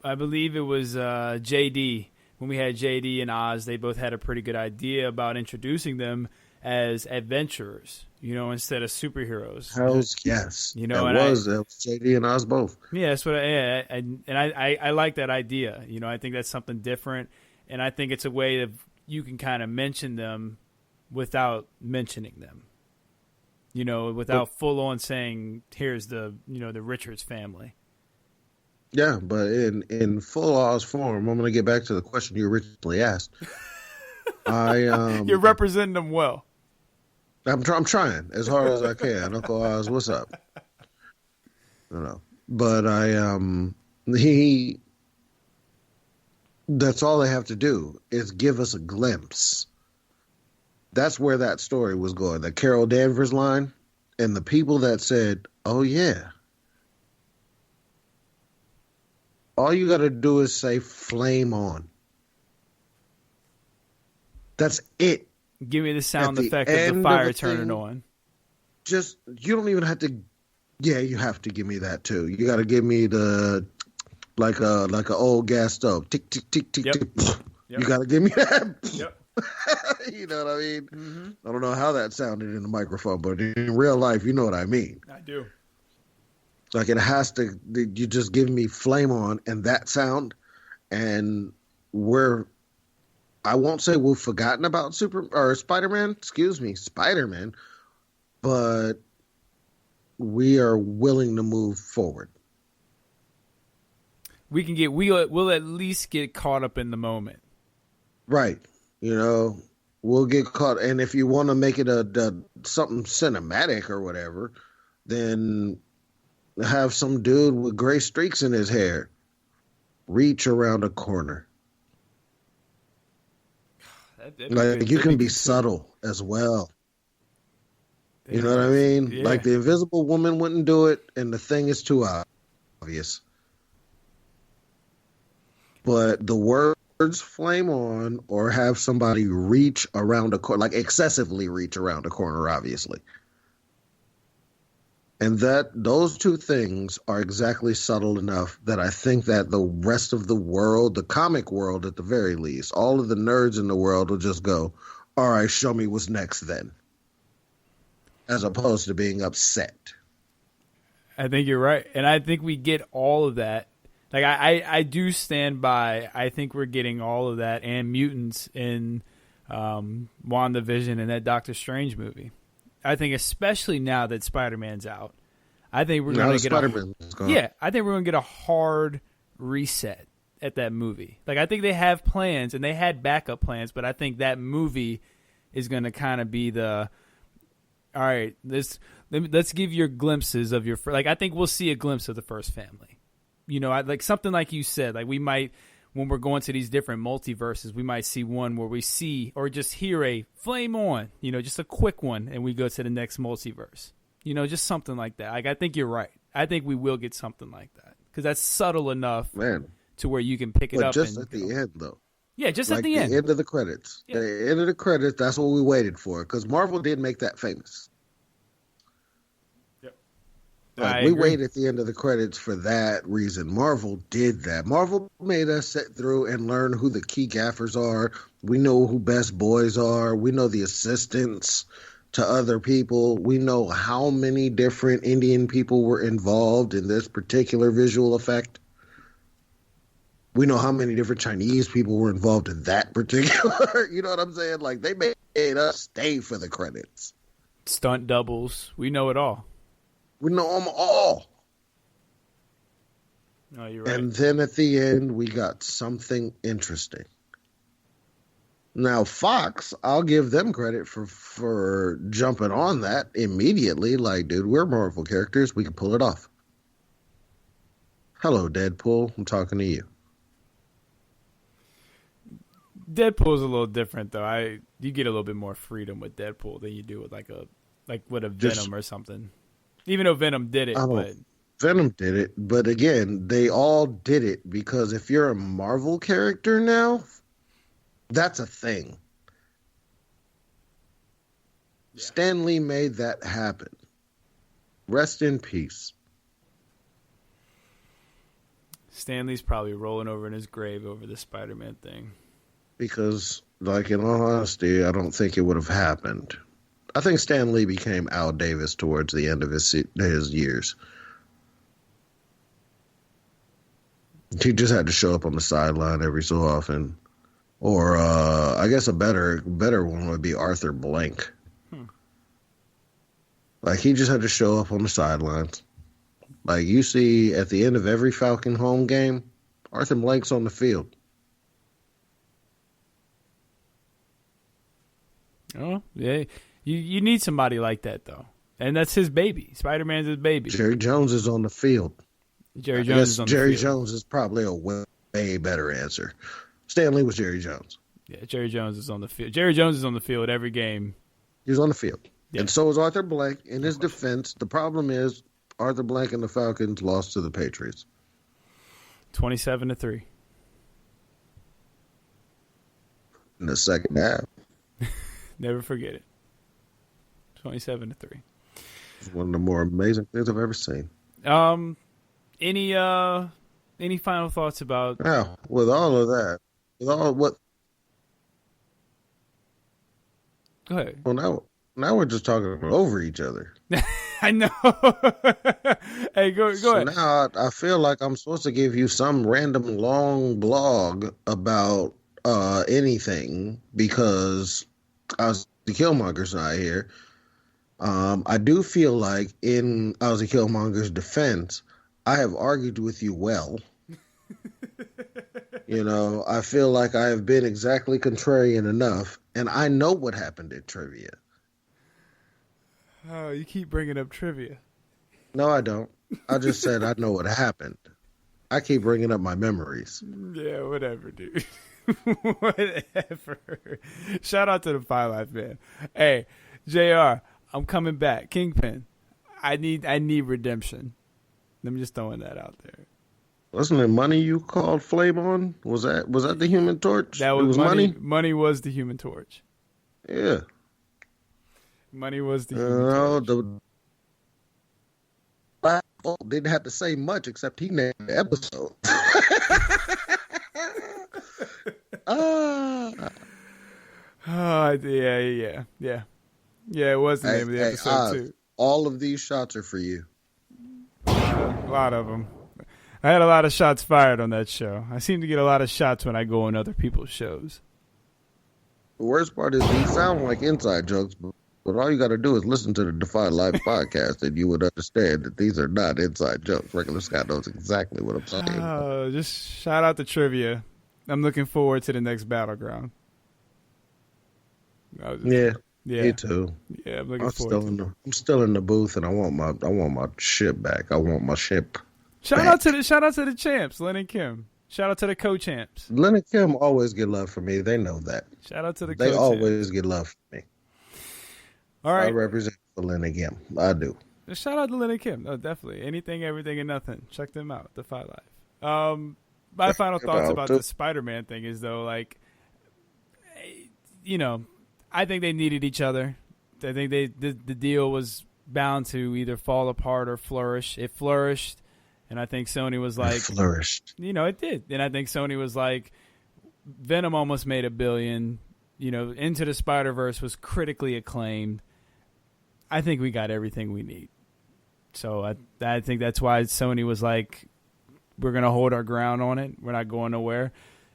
I believe it was JD. When we had JD and Oz, they both had a pretty good idea about introducing them as adventurers, instead of superheroes. Yes. That was JD and Oz both. Yeah, that's what I like that idea. I think that's something different, and I think it's a way of you can kind of mention them without mentioning them. Without full on saying, here's the Richards family. Yeah, but in full Oz form, I'm going to get back to the question you originally asked. You're representing them well. I'm trying as hard as I can. Uncle Oz, what's up? But that's all they have to do is give us a glimpse. That's where that story was going. The Carol Danvers line and the people that said, oh yeah. All you got to do is say flame on. That's it. Give me the sound effect of the fire turning on. Just, you don't even have to. Yeah, you have to give me that too. You got to give me the like a old gas stove. Tick tick tick tick tick. Yep. You got to give me that. Yep. You know what I mean? Mm-hmm. I don't know how that sounded in the microphone, but in real life, you know what I mean. I do. Like it has to. You just give me flame on and that sound, and I won't say we've forgotten about Spider-Man. Excuse me, Spider-Man, but we are willing to move forward. we'll at least get caught up in the moment. Right. You know, we'll get caught. And if you want to make it a something cinematic or whatever, then have some dude with gray streaks in his hair reach around a corner. Like you can be subtle as well. You know what I mean? Yeah. Like the Invisible Woman wouldn't do it, and the Thing is too obvious. But the words "flame on" or have somebody reach around a corner, like excessively reach around a corner, obviously. And those two things are exactly subtle enough that I think that the rest of the world, the comic world at the very least, all of the nerds in the world will just go, all right, show me what's next then. As opposed to being upset. I think you're right. And I think we get all of that. Like I do stand by, I think we're getting all of that and mutants in WandaVision and that Doctor Strange movie. I think especially now that Spider-Man's out, I think we're going to get I think we're going to get a hard reset at that movie. Like I think they have plans and they had backup plans, but I think that movie is going to kind of be the all right. Let's give your glimpses of your like. I think we'll see a glimpse of the first family. You know, like something like you said. Like we might when we're going to these different multiverses, we might see one where we see or just hear a flame on, you know, just a quick one, and we go to the next multiverse. You know, just something like that. Like, I think you're right. I think we will get something like that because that's subtle enough to where you can pick it up. Just at the end, though. Yeah, just like at the end. The end of the credits. Yeah. The end of the credits, that's what we waited for because Marvel did make that famous. Like, we wait at the end of the credits for that reason. Marvel did that. Marvel made us sit through and learn who the key gaffers are. We know who best boys are. We know the assistants to other people. We know how many different Indian people were involved in this particular visual effect. We know how many different Chinese people were involved in that particular. You know what I'm saying? Like, they made us stay for the credits. Stunt doubles. We know it all. We know them all. No, you're right. And then at the end, we got something interesting. Now, Fox, I'll give them credit for jumping on that immediately. Like, dude, we're Marvel characters. We can pull it off. Hello, Deadpool. I'm talking to you. Deadpool's a little different, though. You get a little bit more freedom with Deadpool than you do with with a Venom or something. Even though Venom did it, Venom did it, but again, they all did it because if you're a Marvel character now, that's a thing. Yeah. Stan Lee made that happen. Rest in peace. Stan Lee's probably rolling over in his grave over the Spider-Man thing. Because, like, in all honesty, I don't think it would have happened. I think Stan Lee became Al Davis towards the end of his years. He just had to show up on the sideline every so often. Or I guess a better one would be Arthur Blank. Like, he just had to show up on the sidelines. Like, you see at the end of every Falcon home game, Arthur Blank's on the field. Oh, yeah. You need somebody like that, though. And that's his baby. Spider-Man's his baby. Jerry Jones is on the field. Jerry Jones is probably a way better answer. Stan Lee was Jerry Jones. Yeah, Jerry Jones is on the field. Jerry Jones is on the field every game. He was on the field. Yeah. And so is Arthur Blank. In his defense, the problem is Arthur Blank and the Falcons lost to the Patriots. 27-3. In the second half. Never forget it. 27-3. It's one of the more amazing things I've ever seen. Any final thoughts about? Yeah, with all of that, with all what? Go ahead. Well, now we're just talking over each other. I know. Hey, go ahead. Now I feel like I'm supposed to give you some random long blog about anything because Ozzy Killmonger's not here. I do feel like in Ozzy Killmonger's defense, I have argued with you well. I feel like I have been exactly contrarian enough, and I know what happened in trivia. Oh, you keep bringing up trivia. No, I don't. I just said I know what happened. I keep bringing up my memories. Yeah, whatever, dude. Whatever. Shout out to the Five Life, man. Hey, JR, I'm coming back. Kingpin, I need redemption. I'm just throwing that out there. Wasn't it Money you called Flame on? Was that the Human Torch? That was Money. Money was the Human Torch. Yeah. Money was the Human Torch. The Black Bolt didn't have to say much except he named the episode. Yeah, it was the name of the episode, too. All of these shots are for you. A lot of them. I had a lot of shots fired on that show. I seem to get a lot of shots when I go on other people's shows. The worst part is these sound like inside jokes, but all you got to do is listen to the Defy Life podcast, and you would understand that these are not inside jokes. Regular Scott knows exactly what I'm saying. Just shout out to trivia. I'm looking forward to the next Battleground. Me too. Yeah, I'm looking forward. I'm still in the booth, and I want my ship back. I want my ship. Shout out to the champs, Lynn and Kim. Shout out to the co-champs. Lynn and Kim always get love from me. They know that. Shout out to the co-champs. They always get love from me. All right. I represent for Lynn and Kim. I do. Shout out to Lynn and Kim. No, definitely. Anything, everything, and nothing. Check them out. The Five Life. My final thoughts about the Spider-Man thing is, though, like, I think they needed each other. I think the deal was bound to either fall apart or flourish. It flourished, and I think Sony was like... It flourished. It did. And I think Sony was like, Venom almost made $1 billion. Into the Spider-Verse was critically acclaimed. I think we got everything we need. So I think that's why Sony was like, we're going to hold our ground on it. We're not going nowhere.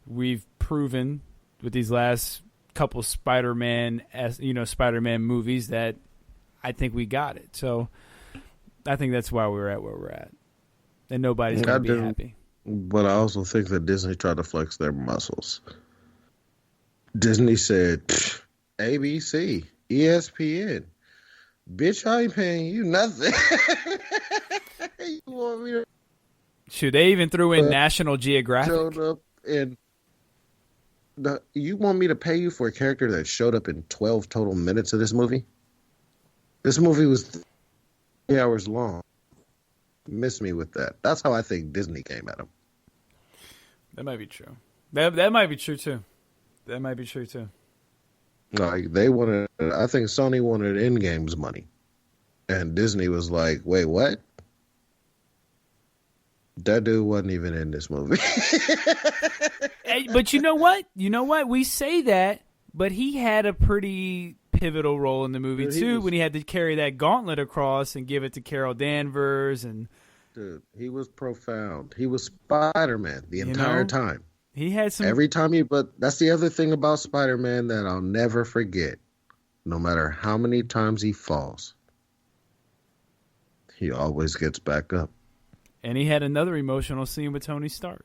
We've proven with these last couple Spider-Man movies that I think we got it. So I think that's why we're at where we're at. And nobody's going to be happy. But I also think that Disney tried to flex their muscles. Disney said, ABC, ESPN. Bitch, I ain't paying you nothing. You want me to... Shoot, they even threw in National Geographic. Showed up in you want me to pay you for a character that showed up in 12 total minutes of this movie? This movie was 3 hours long. Miss me with that. That's how I think Disney came at him. That might be true. That might be true too. That might be true too. Like they wanted, I think Sony wanted in-games money, and Disney was like, "Wait, what? That dude wasn't even in this movie." Hey, but you know what? We say that, but he had a pretty pivotal role in the movie too, when he had to carry that gauntlet across and give it to Carol Danvers. And dude, he was profound. He was Spider-Man the entire time. He had some every time but that's the other thing about Spider-Man that I'll never forget. No matter how many times he falls, he always gets back up. And he had another emotional scene with Tony Stark.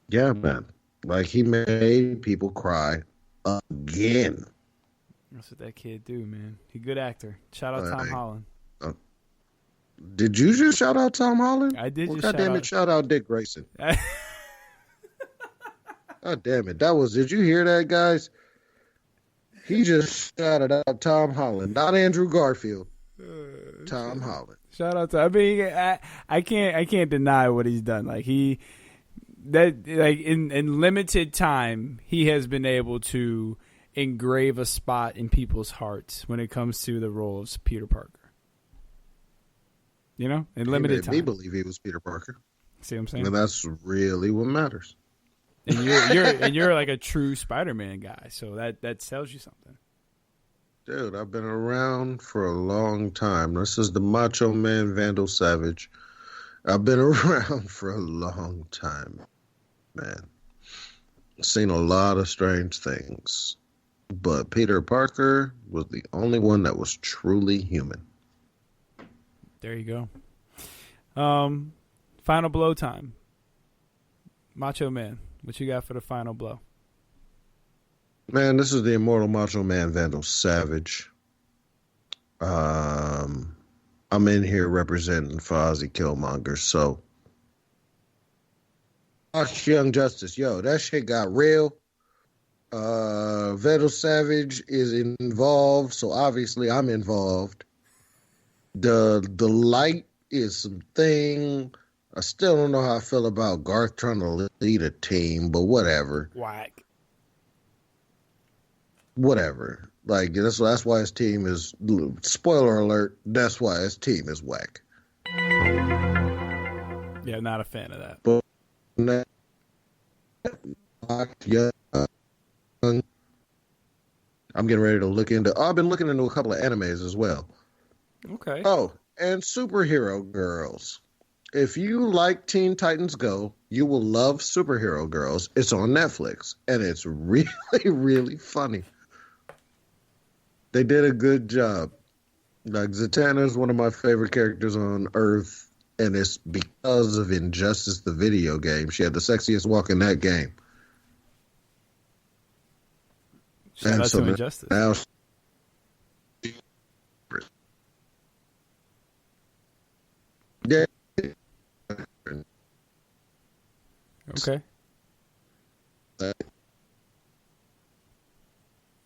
Yeah, man. Like he made people cry again. That's what that kid do, man. He a good actor. Shout out Tom Holland. Did you just shout out Tom Holland? I did. Well, shout out Dick Grayson. God damn it. Did you hear that, guys? He just shouted out Tom Holland, not Andrew Garfield. Tom Holland. Shout out to, I can't deny what he's done. Like in limited time, he has been able to engrave a spot in people's hearts when it comes to the role of Peter Parker. In limited time. We believe he was Peter Parker. See what I'm saying? And that's really what matters. And you're like a true Spider-Man guy, so that tells you something. Dude, I've been around for a long time. This is the Macho Man Vandal Savage. I've been around for a long time, man. Seen a lot of strange things. But Peter Parker was the only one that was truly human. There you go. Final blow time. Macho Man. What you got for the final blow? Man, this is the Immortal Macho Man Vandal Savage. I'm in here representing Fozzie Killmonger, so watch Young Justice. Yo, that shit got real. Vandal Savage is involved, so obviously I'm involved. The light is something. I still don't know how I feel about Garth trying to lead a team, but whatever. Whack. Whatever. Like, that's why his team is, spoiler alert, that's why his team is whack. Yeah, not a fan of that. But yeah, I'm getting ready to look into, I've been looking into a couple of animes as well. Okay. Oh, and Superhero Girls. If you like Teen Titans Go, you will love Superhero Girls. It's on Netflix, and it's really, really funny. They did a good job. Like, Zatanna is one of my favorite characters on Earth, and it's because of Injustice, the video game. She had the sexiest walk in that game. Shout out to Injustice. Now, yeah. Okay.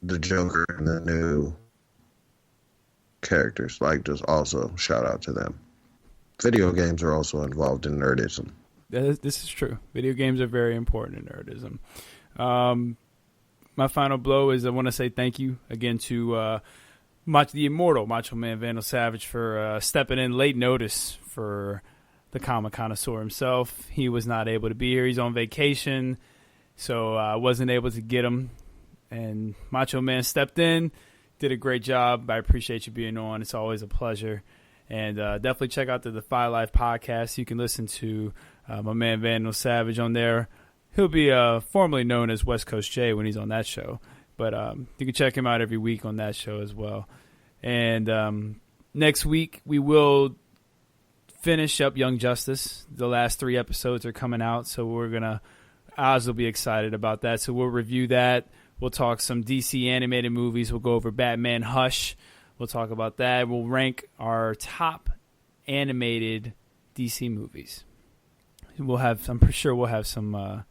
The Joker and the new characters, like, just also shout out to them. Video games are also involved in nerdism. This is true. Video games are very important in nerdism. My final blow is I want to say thank you again to the immortal Macho Man Vandal Savage for stepping in late notice for the comic connoisseur himself. He was not able to be here. He's on vacation, so I wasn't able to get him. And Macho Man stepped in, did a great job. I appreciate you being on. It's always a pleasure. And definitely check out the Defy Life podcast. You can listen to my man Vandal Savage on there. He'll be formerly known as West Coast Jay when he's on that show. But you can check him out every week on that show as well. And next week we will finish up Young Justice. The last 3 episodes are coming out, so Oz will be excited about that. So we'll review that. We'll talk some DC animated movies. We'll go over Batman Hush. We'll talk about that. We'll rank our top animated DC movies. I'm pretty sure we'll have some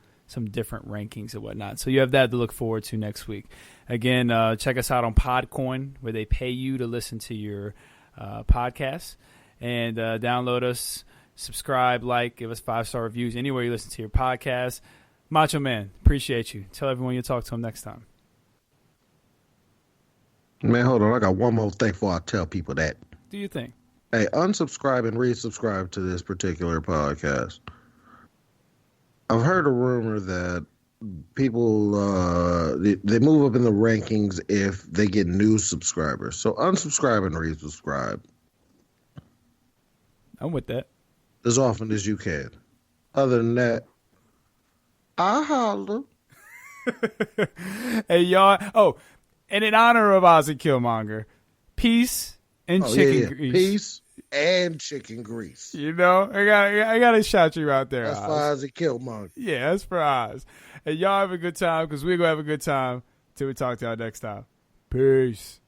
different rankings and whatnot. So you have that to look forward to next week. Again, check us out on Podcoin, where they pay you to listen to your podcasts. And download us, subscribe, like, give us 5-star reviews anywhere you listen to your podcast. Macho Man, appreciate you. Tell everyone you'll talk to him next time. Man, hold on. I got one more thing before I tell people that. Do you think? Hey, unsubscribe and resubscribe to this particular podcast. I've heard a rumor that people they move up in the rankings if they get new subscribers. So unsubscribe and resubscribe. I'm with that. As often as you can. Other than that, I'll holler. Hey, y'all. Oh, and in honor of Ozzy Killmonger, peace and chicken grease. Peace and chicken grease. You know, I gotta shout you out there. That's for Ozzy Killmonger. Yeah, that's for Oz. And y'all have a good time, because we're gonna have a good time till we talk to y'all next time. Peace.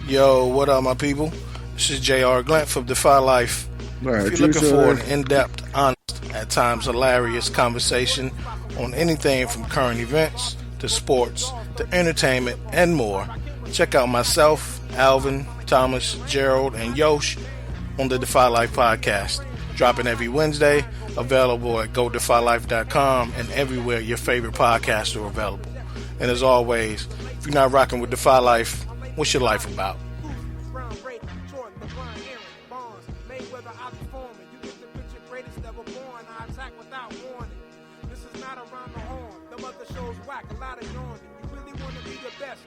Yo, what up, my people? This is J.R. Glent from Defy Life. Right, if you're looking for an in-depth, honest, at times hilarious conversation on anything from current events to sports to entertainment and more, check out myself, Alvin, Thomas, Gerald, and Yosh on the Defy Life podcast. Dropping every Wednesday, available at GoDefyLife.com and everywhere your favorite podcasts are available. And as always, if you're not rocking with Defy Life, what's your life about?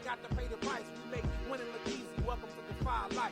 Got to pay the price. We make winning look easy. Welcome to Defy Life.